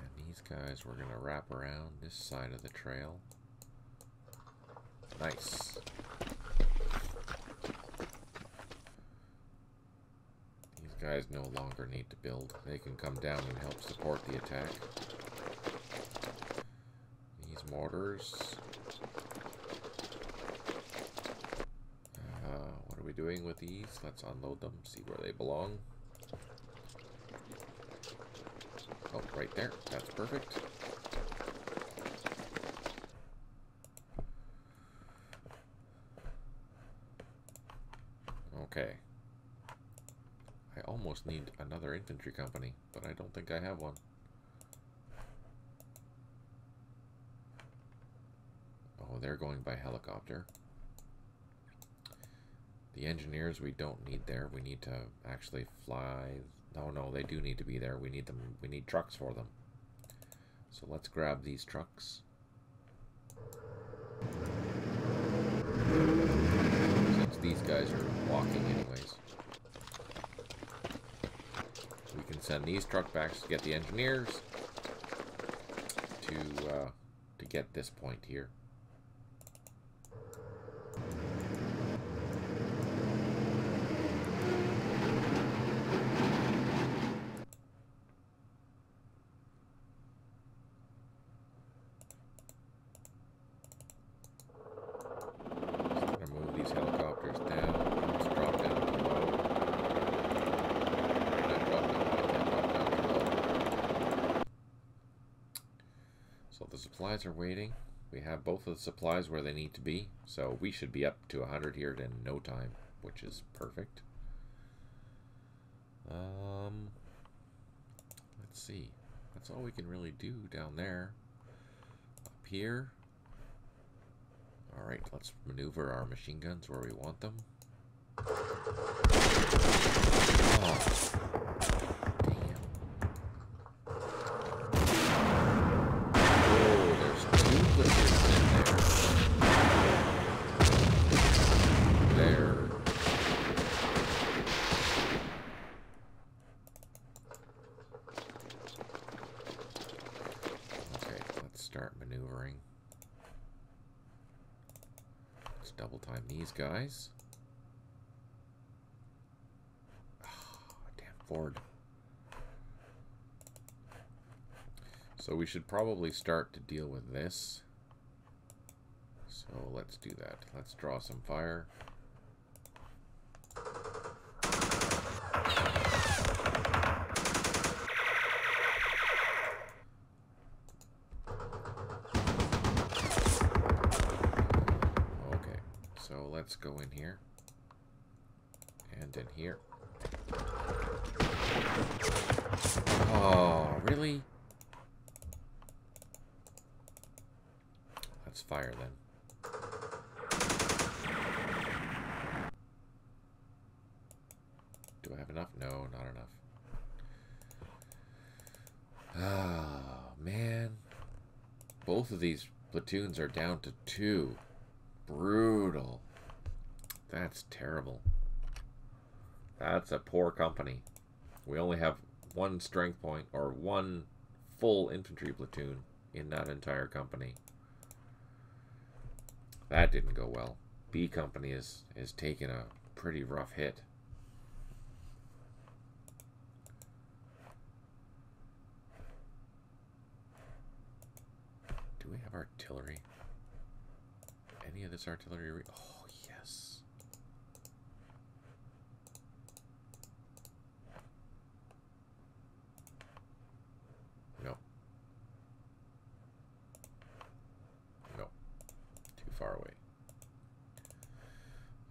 And these guys we're gonna wrap around this side of the trail. Nice. Guys no longer need to build. They can come down and help support the attack. These mortars. What are we doing with these? Let's unload them, see where they belong. Oh, right there. That's perfect. Okay. I almost need another infantry company, but I don't think I have one. Oh, they're going by helicopter. The engineers we don't need there. We need to actually fly. No, they do need to be there. We need them. We need trucks for them. So let's grab these trucks. Since these guys are walking anyways. We can send these truck backs to get the engineers to get this point here. Just gonna move these helicopters down. Let's drop down below. So the supplies are waiting. We have both of the supplies where they need to be. So we should be up to 100 here in no time, which is perfect. Let's see. That's all we can really do down there. Up here. Alright, let's maneuver our machine guns where we want them. Oh. Double time these guys. Oh, damn Ford. So we should probably start to deal with this. So let's do that. Let's draw some fire. let's go in here. And in here. Oh, really? Let's fire then. Do I have enough? No, not enough. Ah, man. Both of these platoons are down to 2. Brutal. That's terrible. That's a poor company. We only have 1 strength point, or 1 full infantry platoon in that entire company. That didn't go well. B company is taking a pretty rough hit. Do we have artillery? Any of this artillery? Oh, yes. No. No. Too far away.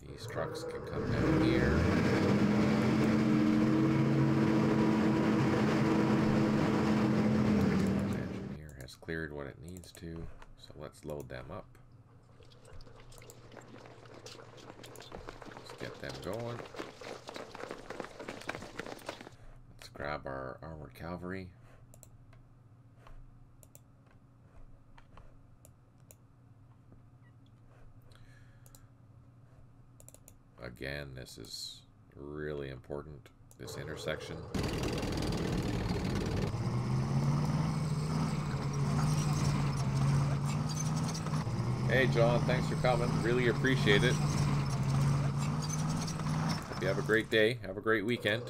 These trucks can come down here. The engineer has cleared what it needs to, so let's load them up. Let's get them going. Let's grab our armored cavalry. Again, this is really important, this intersection. Hey John, thanks for coming. Really appreciate it. Hope you have a great day. Have a great weekend.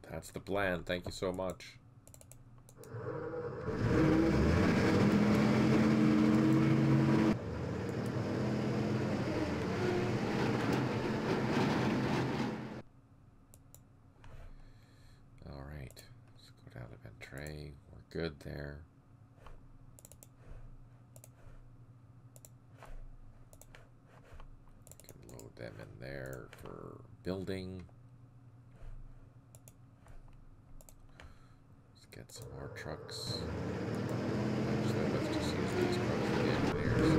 That's the plan. Thank you so much. All right. Let's go down to Ventray. We're good there. We can load them in there for building. Get some more trucks. Actually, let's just use these trucks for the engineers.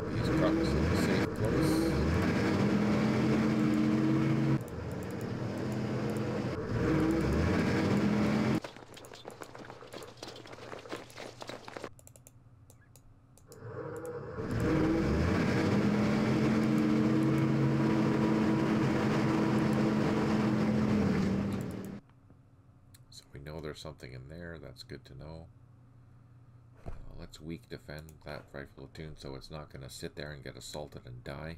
Let's get these trucks in a safe place. There's something in there. That's good to know. Let's weak defend that rifle platoon so it's not going to sit there and get assaulted and die.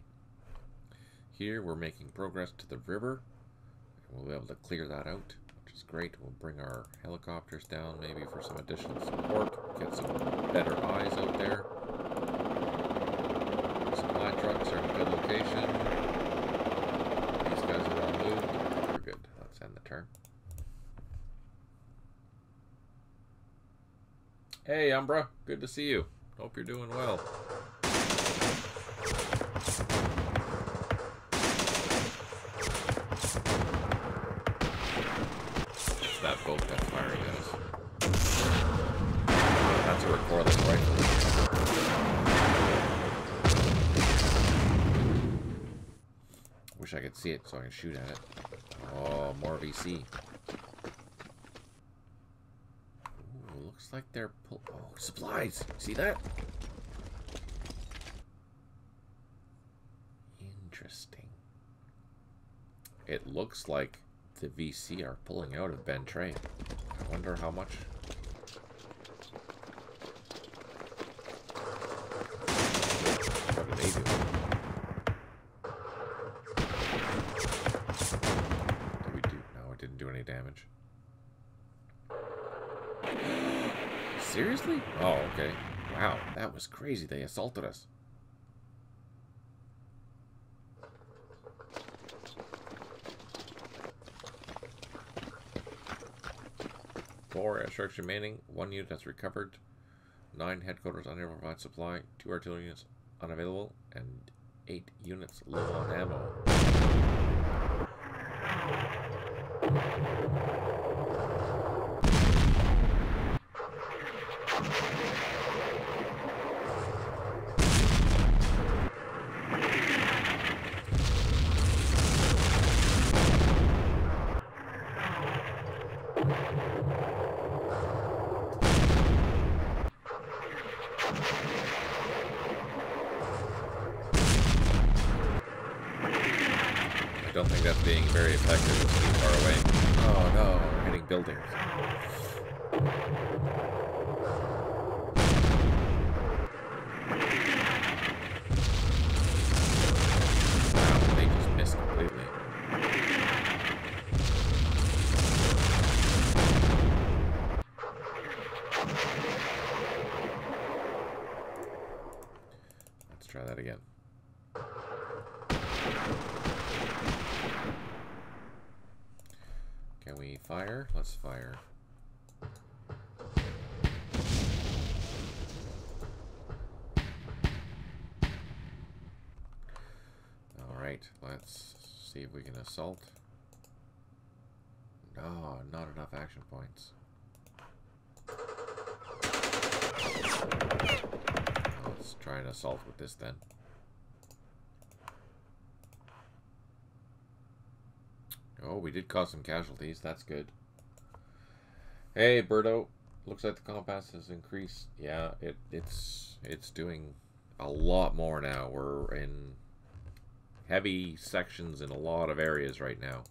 Here we're making progress to the river. We'll be able to clear that out, which is great. We'll bring our helicopters down maybe for some additional support. Get some better eyes out there. Supply trucks are in a good location. These guys are all moved. We're good. Let's end the turn. Hey, Umbra. Good to see you. Hope you're doing well. It's that boat that's firing at us. That's a recoilless rifle. Wish I could see it so I can shoot at it. Oh, more VC. Looks like they're oh, supplies. See that? Interesting. It looks like the VC are pulling out of Bentray. I wonder how much. What do they do? Do we do? didn't do any damage. Seriously? Oh, okay. Wow, that was crazy. They assaulted us. Four airstrikes remaining. 1 unit has recovered. 9 headquarters unable to provide supply. 2 artillery units unavailable. And 8 units low on ammo. I don't think that's being very effective. It's too far away. Oh no, we're hitting buildings. Wow, they just missed completely. Let's try that again. Can we fire? Let's fire. Alright, let's see if we can assault. No, not enough action points. Let's try an assault with this then. Oh, we did cause some casualties. That's good. Hey, Birdo. Looks like the compass has increased. Yeah, it's doing a lot more now. We're in heavy sections in a lot of areas right now.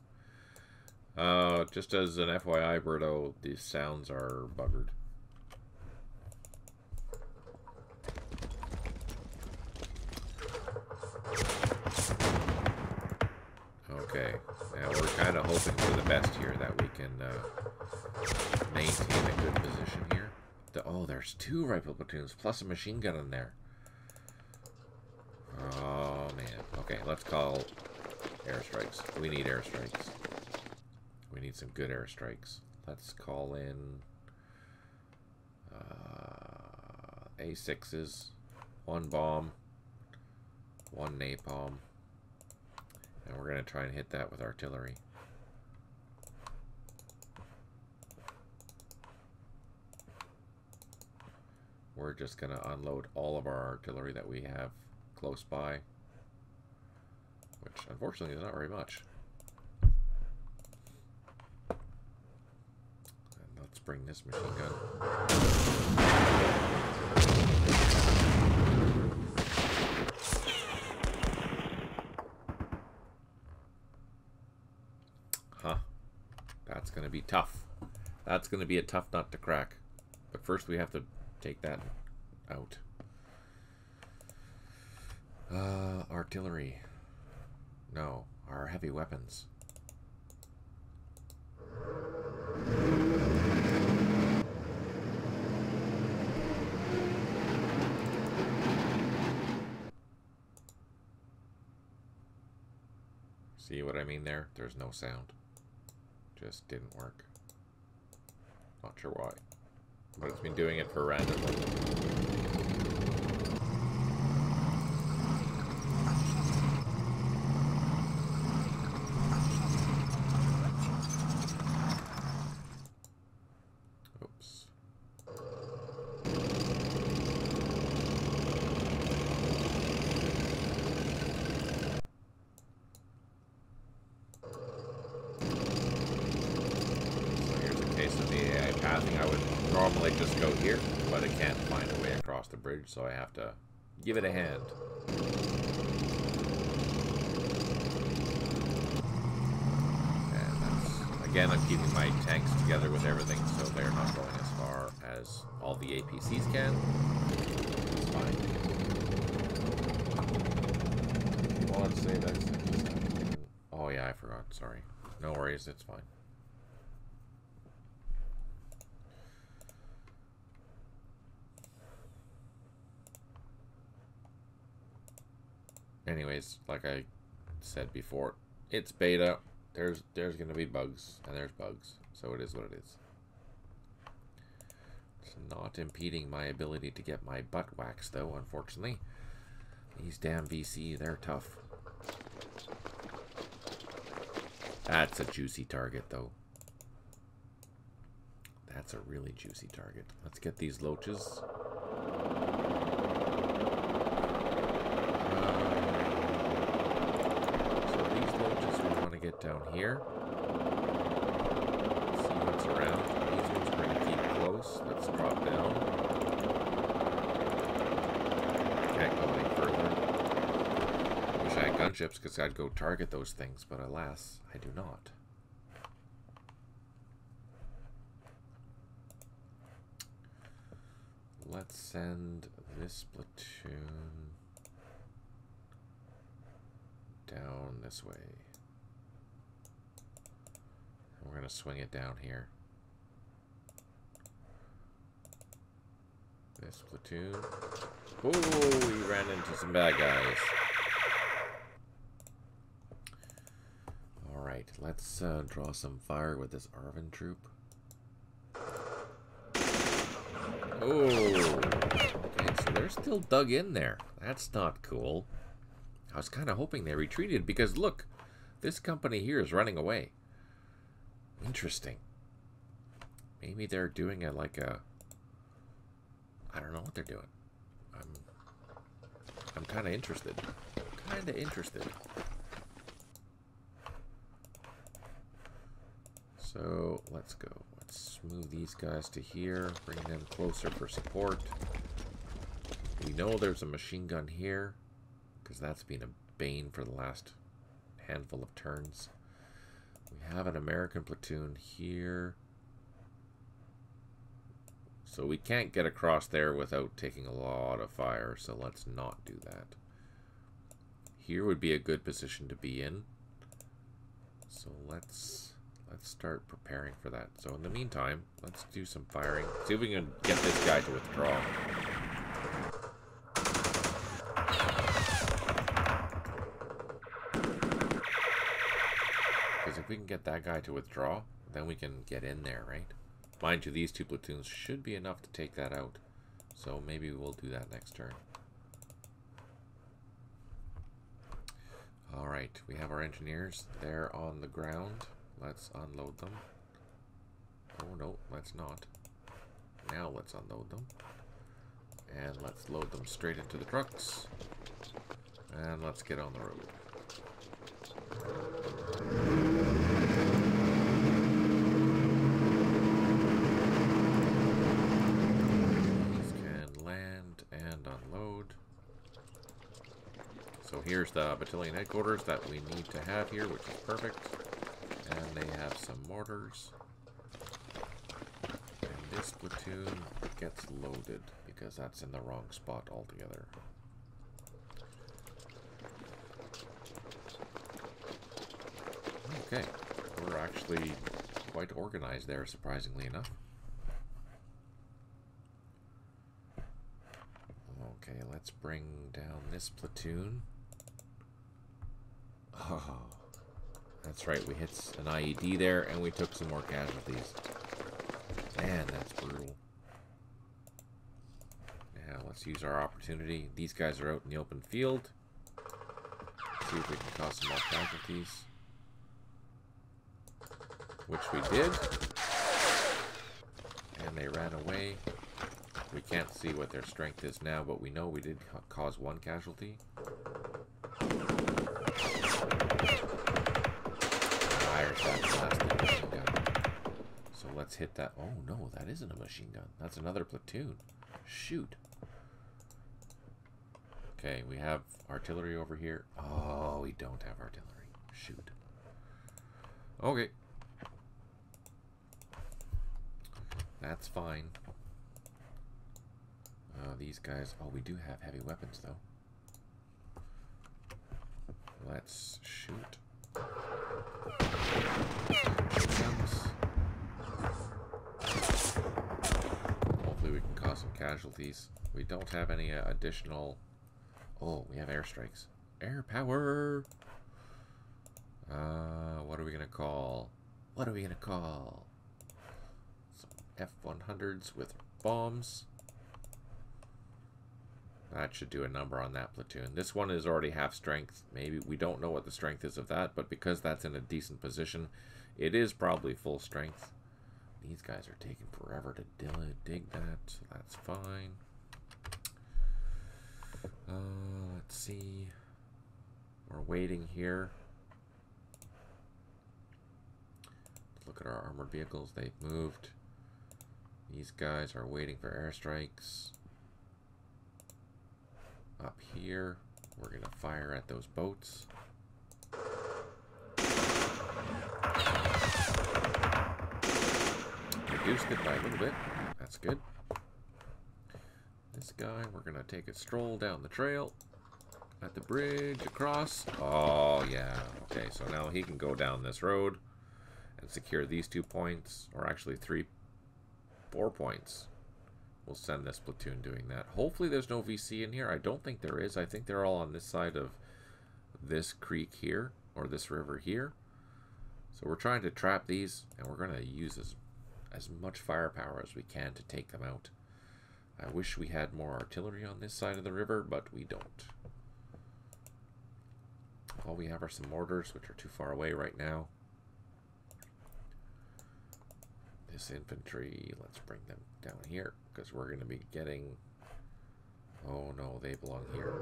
Just as an FYI, Birdo, these sounds are buggered. Okay, now we're kind of hoping for the best here, that we can maintain a good position here. Oh, there's 2 rifle platoons plus a machine gun in there. Oh man. Okay, let's call airstrikes. We need airstrikes. We need some good airstrikes. Let's call in A6s, 1 bomb, 1 napalm. And we're going to try and hit that with artillery. We're just going to unload all of our artillery that we have close by. Which, unfortunately, is not very much. And let's bring this machine gun. That's going to be tough. That's going to be a tough nut to crack. But first we have to take that out. Artillery. No, our heavy weapons. See what I mean there? There's no sound. Just didn't work. Not sure why. But it's been doing it for randomly. Oops. I would normally just go here, but I can't find a way across the bridge, so I have to give it a hand. And that's, again, I'm keeping my tanks together with everything, so they're not going as far as all the APCs can. It's fine. Well, let's say that's... Oh yeah, I forgot, sorry. No worries, it's fine. Anyways, like I said before, it's beta. There's going to be bugs, and there's bugs. So it is what it is. It's not impeding my ability to get my butt waxed, though, unfortunately. These damn VC, they're tough. That's a juicy target, though. That's a really juicy target. Let's get these loaches. So these loaches we want to get down here. See what's around. These ones we're going to keep close. Let's drop down. Can't go any further. Wish I had gunships because I'd go target those things, but alas, I do not. Let's send this platoon down this way. And we're going to swing it down here. This platoon. Oh, we ran into some bad guys. Alright, let's draw some fire with this Arvin troop. Oh, okay, so they're still dug in there. That's not cool. I was kind of hoping they retreated because, look, this company here is running away. Interesting. Maybe they're doing it like a... I don't know what they're doing. I'm kind of interested. Kind of interested. So, let's go. Let's move these guys to here. Bring them closer for support. We know there's a machine gun here, because that's been a bane for the last handful of turns. We have an American platoon here. So we can't get across there without taking a lot of fire, so let's not do that. Here would be a good position to be in. So let's start preparing for that. So in the meantime, let's do some firing. See if we can get this guy to withdraw. Because if we can get that guy to withdraw, then we can get in there, right? Mind you, these two platoons should be enough to take that out. So maybe we'll do that next turn. Alright, we have our engineers. They're on the ground. Let's unload them. Oh no, let's not. Now let's unload them. And let's load them straight into the trucks. And let's get on the road. These can land and unload. So here's the battalion headquarters that we need to have here, which is perfect. And they have some mortars. And this platoon gets loaded because that's in the wrong spot altogether. Okay, we're actually quite organized there, surprisingly enough. Okay, let's bring down this platoon. Oh. That's right, we hit an IED there, and we took some more casualties. Man, that's brutal. Now, let's use our opportunity. These guys are out in the open field. See if we can cause some more casualties. Which we did. And they ran away. We can't see what their strength is now, but we know we did cause one casualty. Machine gun. So let's hit that. Oh no, that isn't a machine gun. That's another platoon. Shoot. Okay, we have artillery over here. Oh, we don't have artillery. Shoot. Okay. That's fine. These guys. Oh, we do have heavy weapons though. Let's shoot. Hopefully we can cause some casualties. We don't have any additional... Oh, we have airstrikes. Air power. What are we gonna call? What are we gonna call? Some F-100s with bombs. That should do a number on that platoon. This one is already half strength. Maybe we don't know what the strength is of that, but because that's in a decent position, it is probably full strength. These guys are taking forever to dig that, so that's fine. Let's see. We're waiting here. Let's look at our armored vehicles. They've moved. These guys are waiting for airstrikes. Up here, we're going to fire at those boats. Reduced it by a little bit. That's good. This guy, we're going to take a stroll down the trail. At the bridge, across. Oh, yeah. Okay, so now he can go down this road and secure these 2 points. Or actually 4 points. We'll send this platoon doing that. Hopefully there's no VC in here. I don't think there is. I think they're all on this side of this creek here. Or this river here. So we're trying to trap these. And we're going to use as much firepower as we can to take them out. I wish we had more artillery on this side of the river, but we don't. All we have are some mortars, which are too far away right now. This infantry, let's bring them down here, because we're going to be getting... Oh no, they belong here.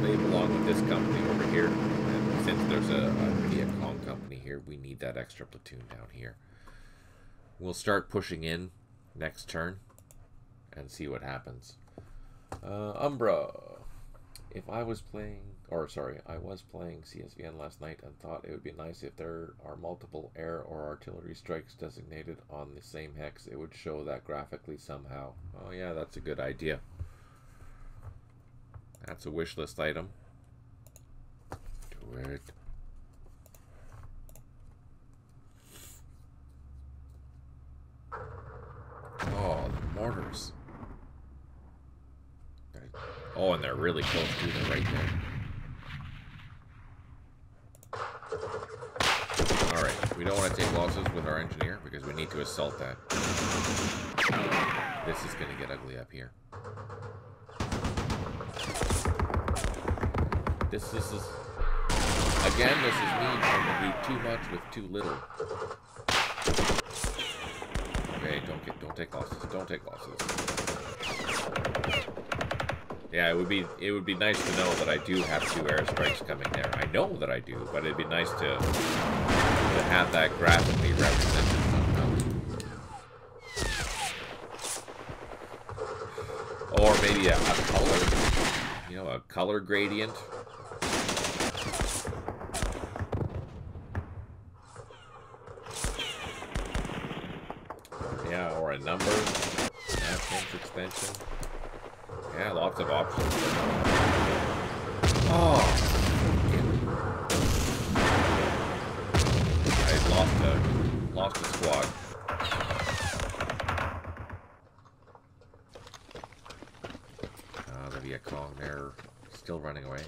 They belong with this company over here. And since there's a Mekong company here, we need that extra platoon down here. We'll start pushing in next turn and see what happens. Umbra. If I was playing, I was playing CSVN last night and thought it would be nice if there are multiple air or artillery strikes designated on the same hex. It would show that graphically somehow. Oh yeah, that's a good idea. That's a wish list item. Do it. Oh, the mortars. Oh, and they're really close to them right there. Alright, we don't want to take losses with our engineer because we need to assault that. This is going to get ugly up here. This is again, this is me trying to do too much with too little. Okay, don't take losses. Don't take losses. Yeah, it would be nice to know that I do have 2 airstrikes coming there. I know that I do, but it'd be nice to have that graphically represented somehow. Or maybe a color, you know, a color gradient. Yeah, or a number. Change extension. Yeah, lots of options. Oh, I lost a squad. The Mekong, they're still running away.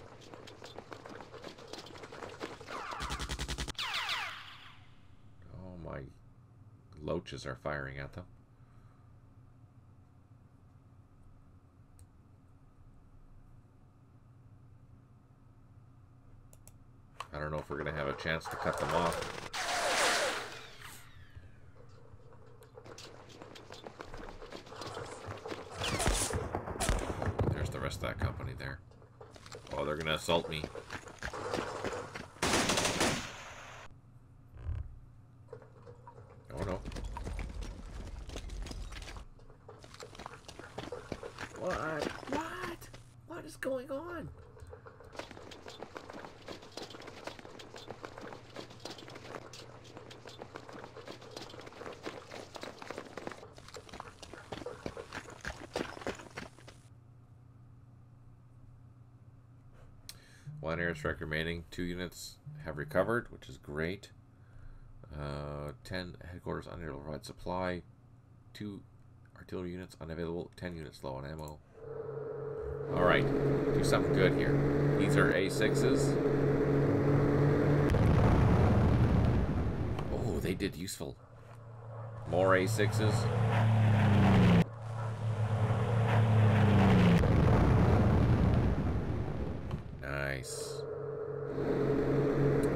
Oh, my loaches are firing at them. I don't know if we're going to have a chance to cut them off. There's the rest of that company there. Oh, they're going to assault me. Oh, no. What? What? What is going on? One airstrike remaining. 2 units have recovered, which is great. 10 headquarters unable to provide supply. 2 artillery units unavailable. 10 units low on ammo. Alright, do something good here. These are A6s. Oh, they did useful. More A6s. Nice.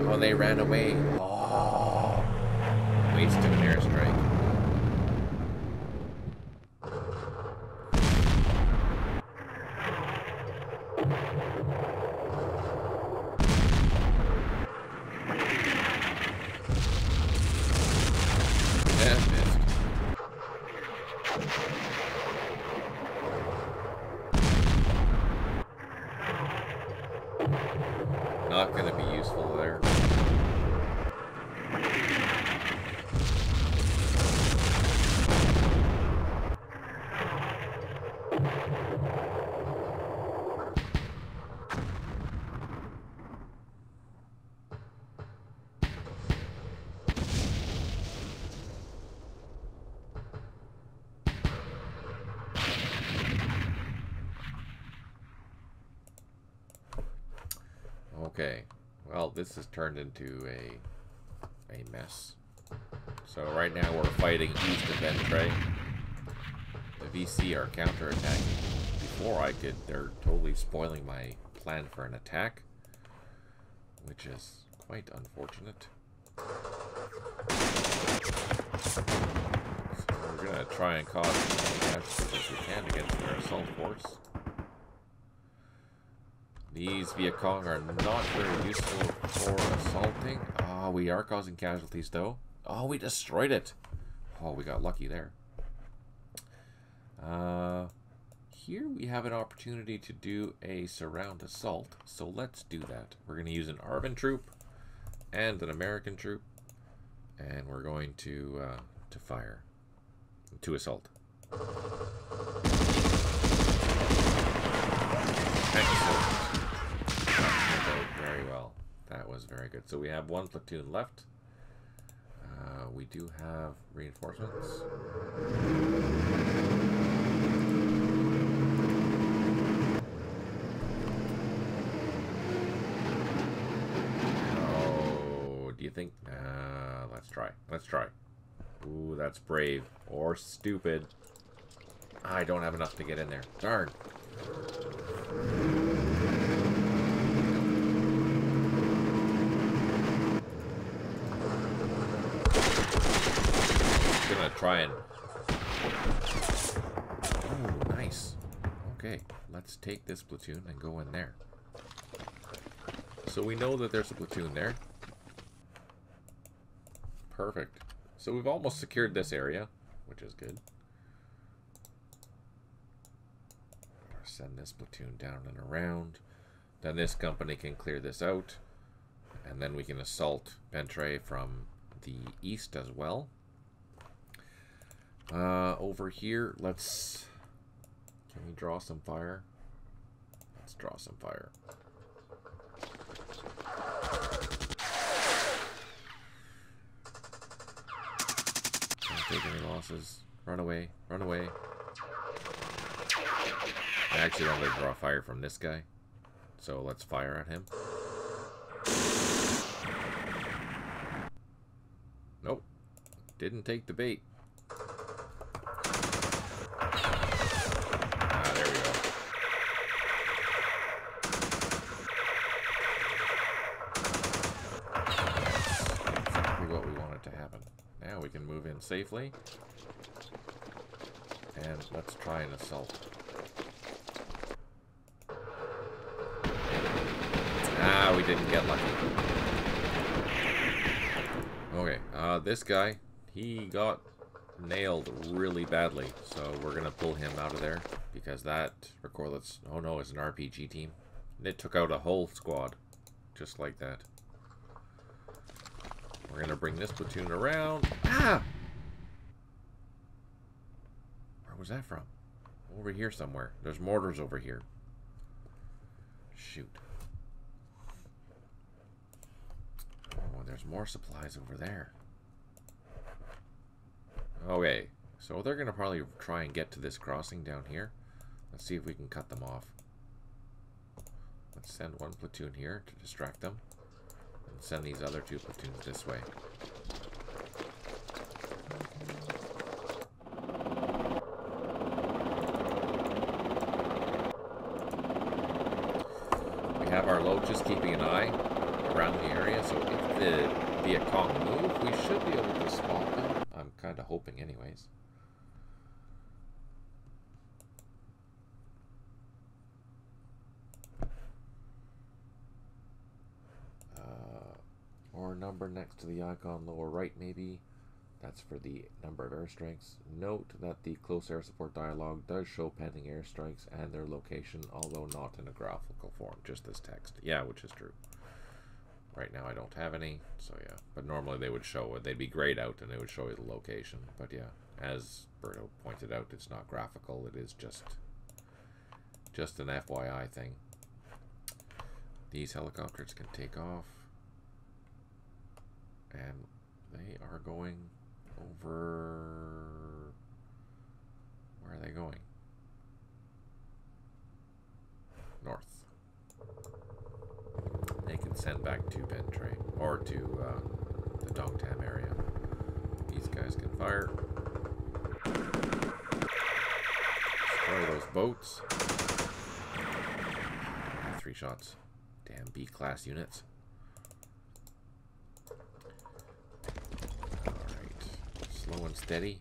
Oh, they ran away. Oh, wasted an airstrike. Not going to be useful there. Okay, well, this has turned into a mess. So right now we're fighting east of Bentray. The VC are counterattacking. Before I could, they're totally spoiling my plan for an attack, which is quite unfortunate. So we're gonna try and cause as many casualties as we can against their assault force. These Mekong are not very useful for assaulting. Oh, we are causing casualties, though. Oh, we destroyed it. Oh, we got lucky there. Here we have an opportunity to do a surround assault. So let's do that. We're going to use an Arvin troop and an American troop. And we're going to fire. To assault. Excellent. Very well. That was very good. So we have one platoon left. We do have reinforcements. Oh, do you think? Let's try. Let's try. Ooh, that's brave or stupid. I don't have enough to get in there. Darn. Gonna try and... Oh, nice. Okay, let's take this platoon and go in there. So we know that there's a platoon there. Perfect. So we've almost secured this area, which is good. Send this platoon down and around. Then this company can clear this out. And then we can assault Bentray from the east as well. Over here, let's... Can we draw some fire? Let's draw some fire. Don't take any losses. Run away. Run away. I actually wanted to draw fire from this guy. So let's fire at him. Nope. Didn't take the bait. Ah, there we go. That's exactly what we wanted to happen. Now we can move in safely. And let's try an assault. Ah, we didn't get lucky. Okay, this guy, he got nailed really badly, so we're gonna pull him out of there because that Recorless, oh no, it's an RPG team. And it took out a whole squad, just like that. We're gonna bring this platoon around. Ah! Where was that from? Over here somewhere. There's mortars over here. Shoot. Oh, there's more supplies over there. Okay, so they're going to probably try and get to this crossing down here. Let's see if we can cut them off. Let's send one platoon here to distract them. And send these other 2 platoons this way. We have our loaches keeping an eye around the area, so if the Mekong move, we should be able to spot them. I'm kind of hoping anyways. Or number next to the icon lower right maybe. That's for the number of airstrikes. Note that the close air support dialog does show pending airstrikes and their location, although not in a graphical form, just as text. Yeah, which is true. Right now I don't have any, so yeah. But normally they would show it. They'd be grayed out and they would show you the location. But yeah, as Berto pointed out, it's not graphical. It is just an FYI thing. These helicopters can take off. And they are going over... Where are they going? North. They can send back to Bentray, or to the Dongtam area. These guys can fire. Destroy those boats. 3 shots. Damn B-class units. Slow and steady.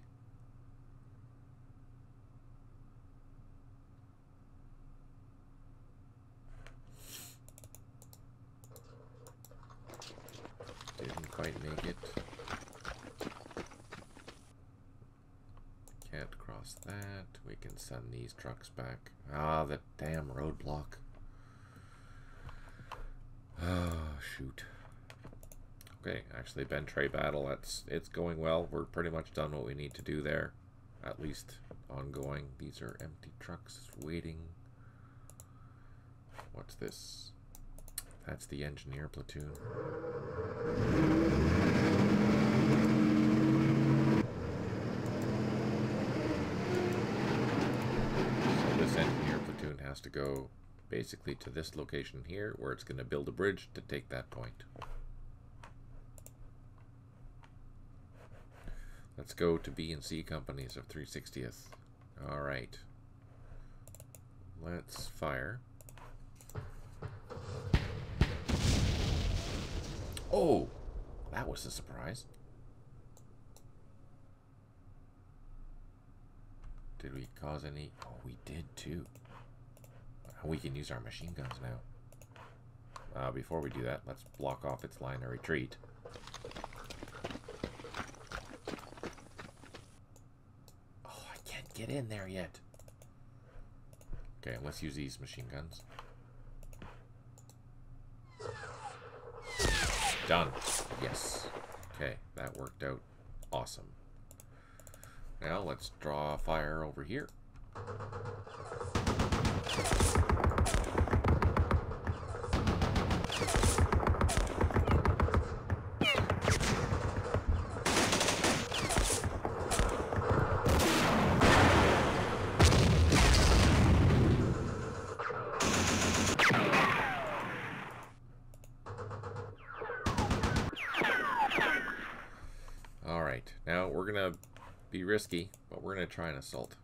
Didn't quite make it. Can't cross that. We can send these trucks back. Ah, the damn roadblock. Oh, shoot. Okay, actually, Bentray battle, it's going well. We're pretty much done what we need to do there. At least ongoing. These are empty trucks waiting. What's this? That's the engineer platoon. So this engineer platoon has to go basically to this location here, where it's going to build a bridge to take that point. Let's go to B and C companies of 360th. All right. Let's fire. Oh, that was a surprise. Did we cause any? Oh, we did too. We can use our machine guns now. Before we do that, let's block off its line of retreat. Get in there yet. Okay, let's use these machine guns. Done. Yes. Okay, that worked out awesome. Now let's draw fire over here. Now we're gonna be risky, but we're gonna try an assault.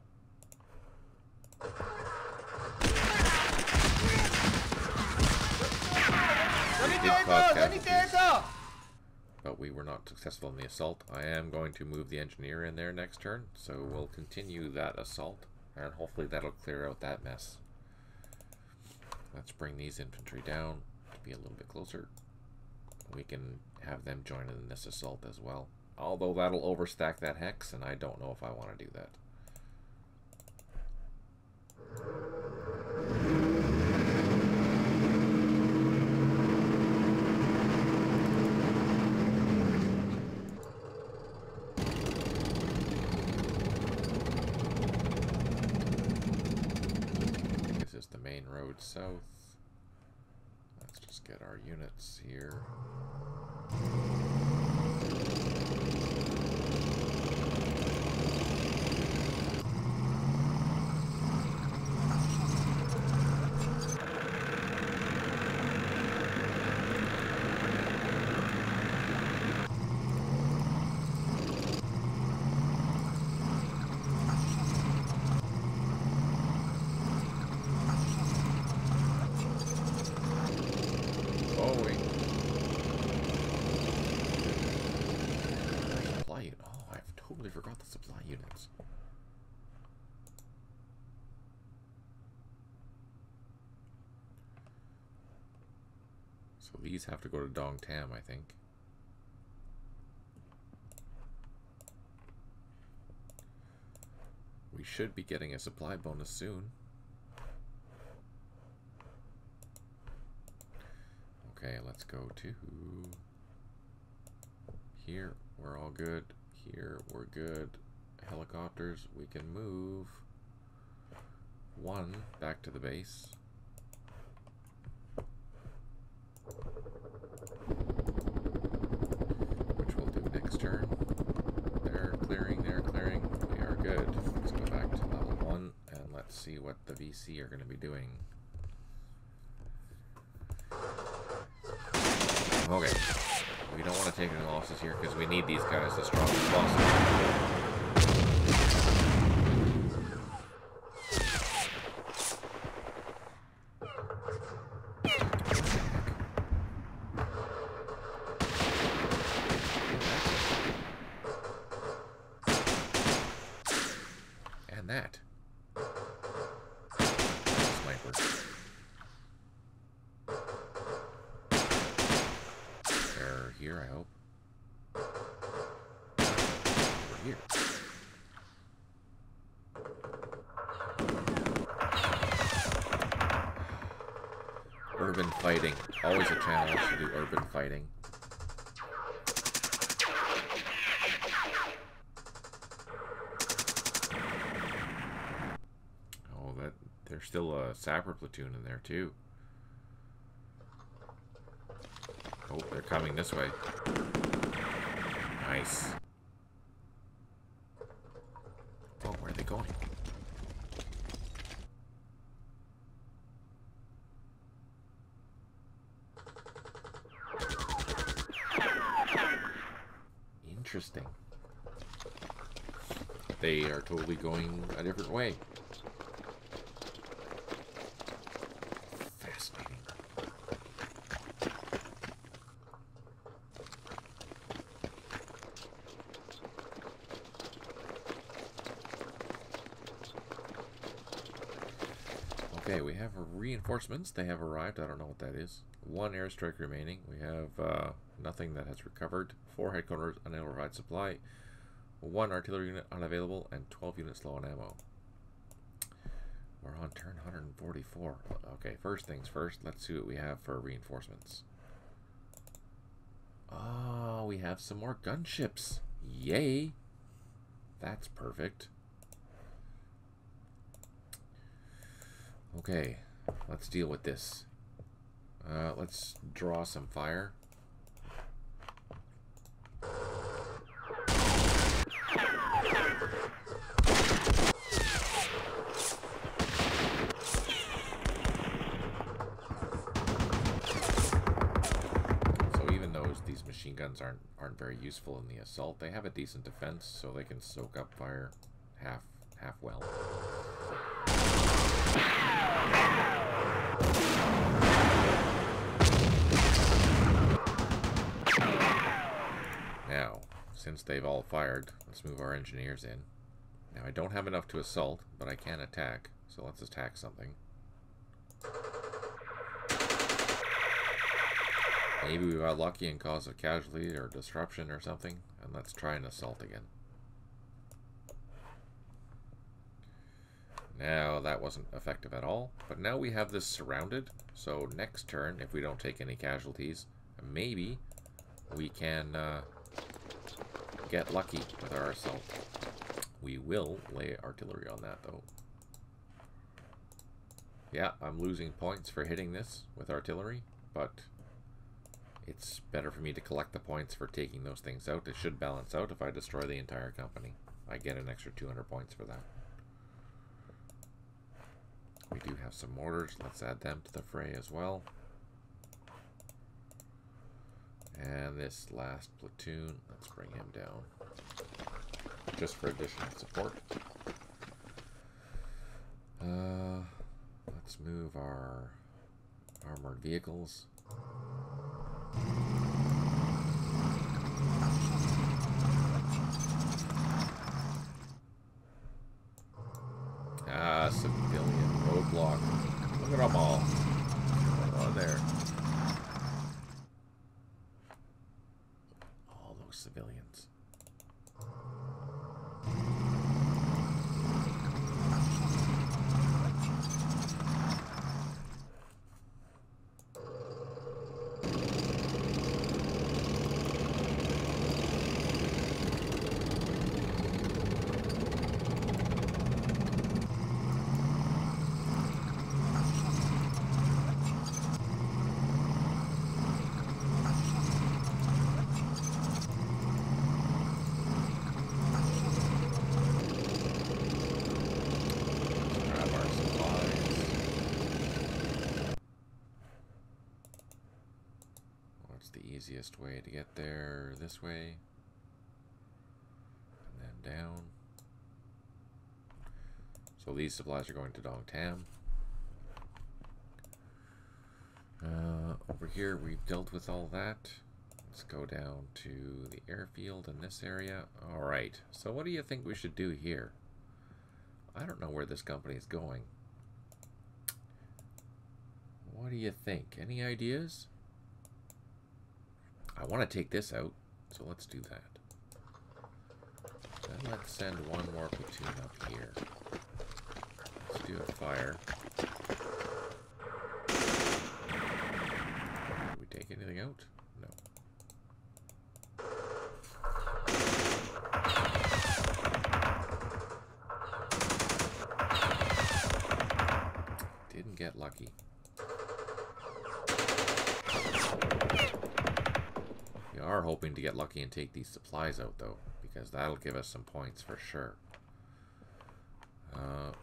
But we were not successful in the assault. I am going to move the engineer in there next turn, so we'll continue that assault, and hopefully that'll clear out that mess. Let's bring these infantry down to be a little bit closer. We can have them join in this assault as well. Although that'll overstack that hex, and I don't know if I want to do that. This is the main road south. Let's just get our units here. going. Supply unit. Oh, I've totally forgot the supply units. So these have to go to Dong Tam, I think. We should be getting a supply bonus soon. Okay, let's go to here. We're all good. Here, we're good. Helicopters, we can move one back to the base. Which we'll do next turn. They're clearing, they're clearing. We are good. Let's go back to level 1 and let's see what the VC are going to be doing. Okay. We don't want to take any losses here because we need these guys as strong as possible. And that. Sniper. They're here, I hope. Over here. Urban fighting. Always a challenge to do urban fighting. Oh, there's still a sapper platoon in there too. Oh, they're coming this way. Nice. Oh, where are they going? Interesting. They are totally going a different way. Fascinating. Okay, we have reinforcements. They have arrived. I don't know what that is. 1 airstrike remaining. We have nothing that has recovered. 4 headquarters unable to provide supply. 1 artillery unit unavailable and 12 units low on ammo. We're on turn 144. Okay, first things first. Let's see what we have for reinforcements. Oh, we have some more gunships. Yay! That's perfect. Okay, let's deal with this. Let's draw some fire. So even though these machine guns aren't very useful in the assault, they have a decent defense, so they can soak up fire half well. Now, since they've all fired, let's move our engineers in. Now, I don't have enough to assault, but I can attack, so let's attack something. Maybe we got lucky and caused a casualty or disruption or something, and let's try and assault again. Now, that wasn't effective at all, but now we have this surrounded, so next turn, if we don't take any casualties, maybe we can get lucky with our assault. We will lay artillery on that, though. Yeah, I'm losing points for hitting this with artillery, but it's better for me to collect the points for taking those things out. It should balance out if I destroy the entire company. I get an extra 200 points for that. We do have some mortars. Let's add them to the fray as well. And this last platoon, let's bring him down. Just for additional support. Let's move our armored vehicles. civilians. Easiest way to get there, this way, and then down. So these supplies are going to Dong Tam. Over here we've dealt with all that. Let's go down to the airfield in this area. Alright, so what do you think we should do here? I don't know where this company is going. What do you think? Any ideas? I want to take this out, so let's do that. Then let's send one more platoon up here. Let's do a fire. Did we take anything out? No. Didn't get lucky. We are hoping to get lucky and take these supplies out, though, because that'll give us some points for sure.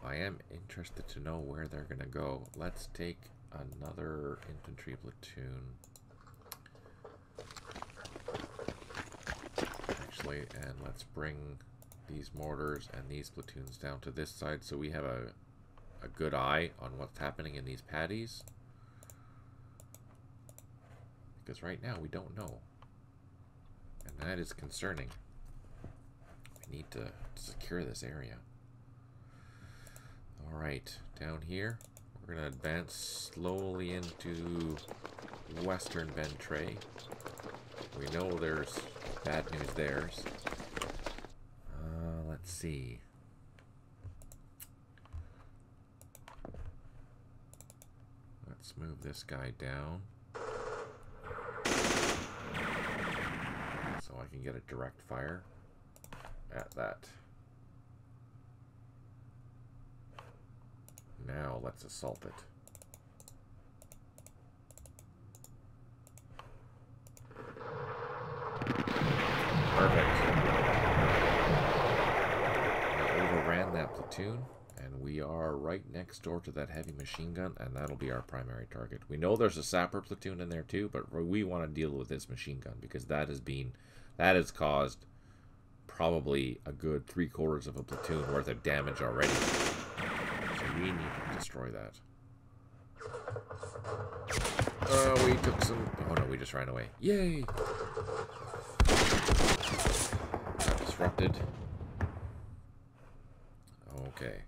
I am interested to know where they're going to go. Let's take another infantry platoon. Actually, and let's bring these mortars and these platoons down to this side so we have a good eye on what's happening in these paddies. Because right now we don't know. And that is concerning. We need to secure this area. Alright, down here, we're going to advance slowly into western Ventre. We know there's bad news there. Let's see. Let's move this guy down. So I can get a direct fire at that. Now let's assault it. Perfect. We overran that platoon, and we are right next door to that heavy machine gun, and that'll be our primary target. We know there's a sapper platoon in there too, but we want to deal with this machine gun because that has caused probably a good 3/4 of a platoon worth of damage already. So we need to destroy that. We took some... Oh no, we just ran away. Yay! Got disrupted. Okay.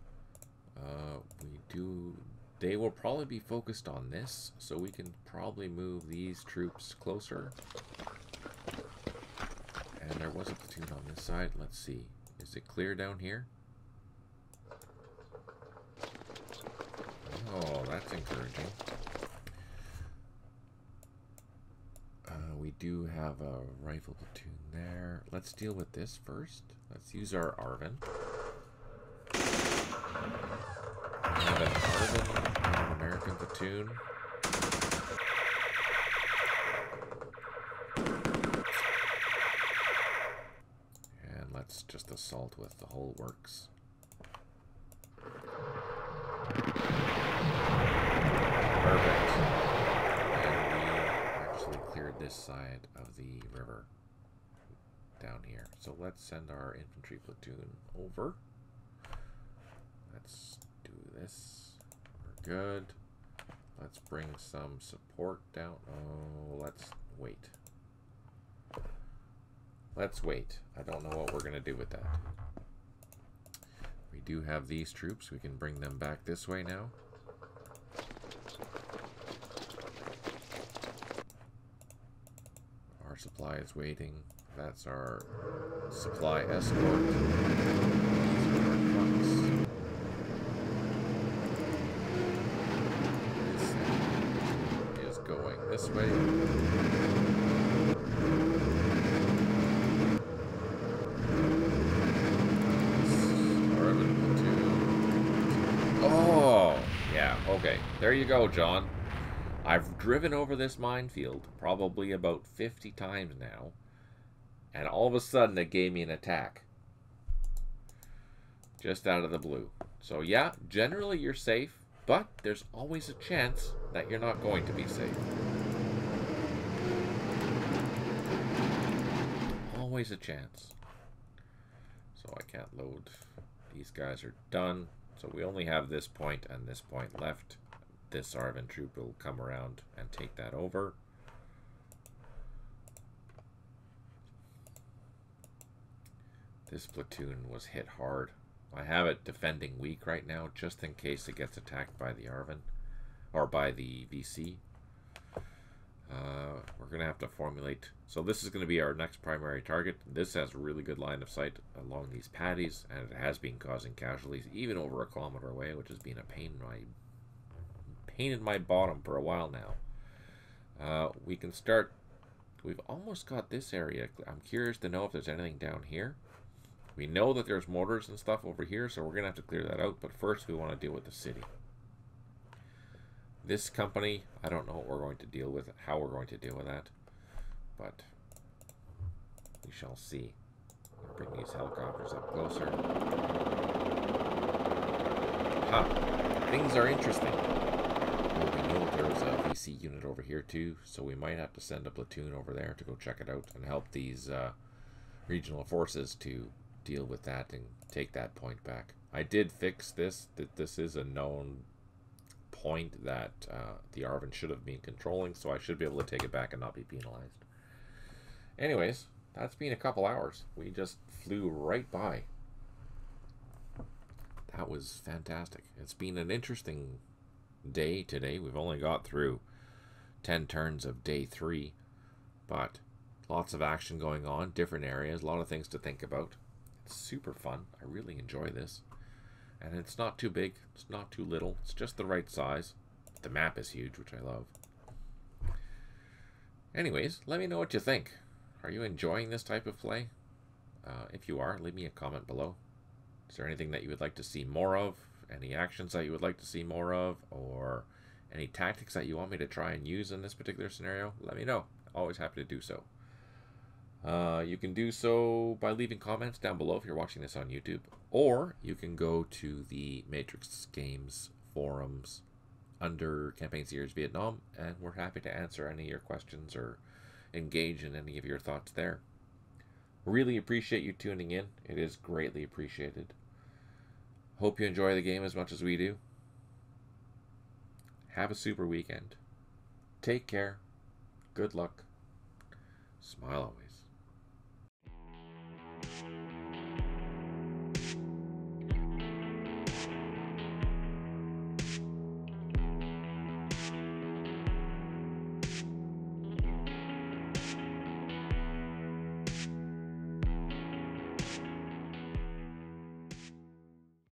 They will probably be focused on this, so we can probably move these troops closer. And there was a platoon on this side. Let's see. Is it clear down here? Oh, that's encouraging. We do have a rifle platoon there. Let's deal with this first. Let's use our Arvin. We have an Arvin and an American platoon. And let's just assault with the whole works. Perfect. And we actually cleared this side of the river down here. So let's send our infantry platoon over. Let's do this. We're good. Let's bring some support down. Oh, let's wait. Let's wait. I don't know what we're going to do with that. We do have these troops. We can bring them back this way now. Our supply is waiting. That's our supply escort. These are our trucks. This is going this way. Oh, yeah, okay. There you go, John. I've driven over this minefield probably about 50 times now, and all of a sudden it gave me an attack. Just out of the blue. So yeah, generally you're safe, but there's always a chance that you're not going to be safe. Always a chance. So I can't load. These guys are done. So we only have this point and this point left. This Arvin troop will come around and take that over. This platoon was hit hard. I have it defending weak right now, just in case it gets attacked by the Arvin, or by the VC. We're going to have to formulate. So this is going to be our next primary target. This has a really good line of sight along these paddies, and it has been causing casualties, even over a kilometer away, which has been a pain in my bottom for a while now. We can start. We've almost got this area. I'm curious to know if there's anything down here. We know that there's mortars and stuff over here, so we're going to have to clear that out. But first, we want to deal with the city. This company, I don't know what we're going to deal with, how we're going to deal with that. But we shall see. I'll bring these helicopters up closer. Things are interesting. Well, we know there's a VC unit over here too, so we might have to send a platoon over there to go check it out and help these regional forces to deal with that and take that point back. I did fix this, that this is a known point that the Arvin should have been controlling, so I should be able to take it back and not be penalized. Anyways, that's been a couple hours. We just flew right by. That was fantastic. It's been an interesting day today. We've only got through 10 turns of day 3, but lots of action going on, different areas, a lot of things to think about. It's super fun. I really enjoy this. And it's not too big, it's not too little, it's just the right size. The map is huge, which I love. Anyways, let me know what you think. Are you enjoying this type of play? If you are, leave me a comment below. Is there anything that you would like to see more of? Any actions that you would like to see more of? Or any tactics that you want me to try and use in this particular scenario? Let me know. Always happy to do so. You can do so by leaving comments down below if you're watching this on YouTube, or you can go to the Matrix Games forums under Campaign Series Vietnam, and we're happy to answer any of your questions or engage in any of your thoughts there. Really appreciate you tuning in. It is greatly appreciated. Hope you enjoy the game as much as we do. Have a super weekend. Take care. Good luck. Smile away.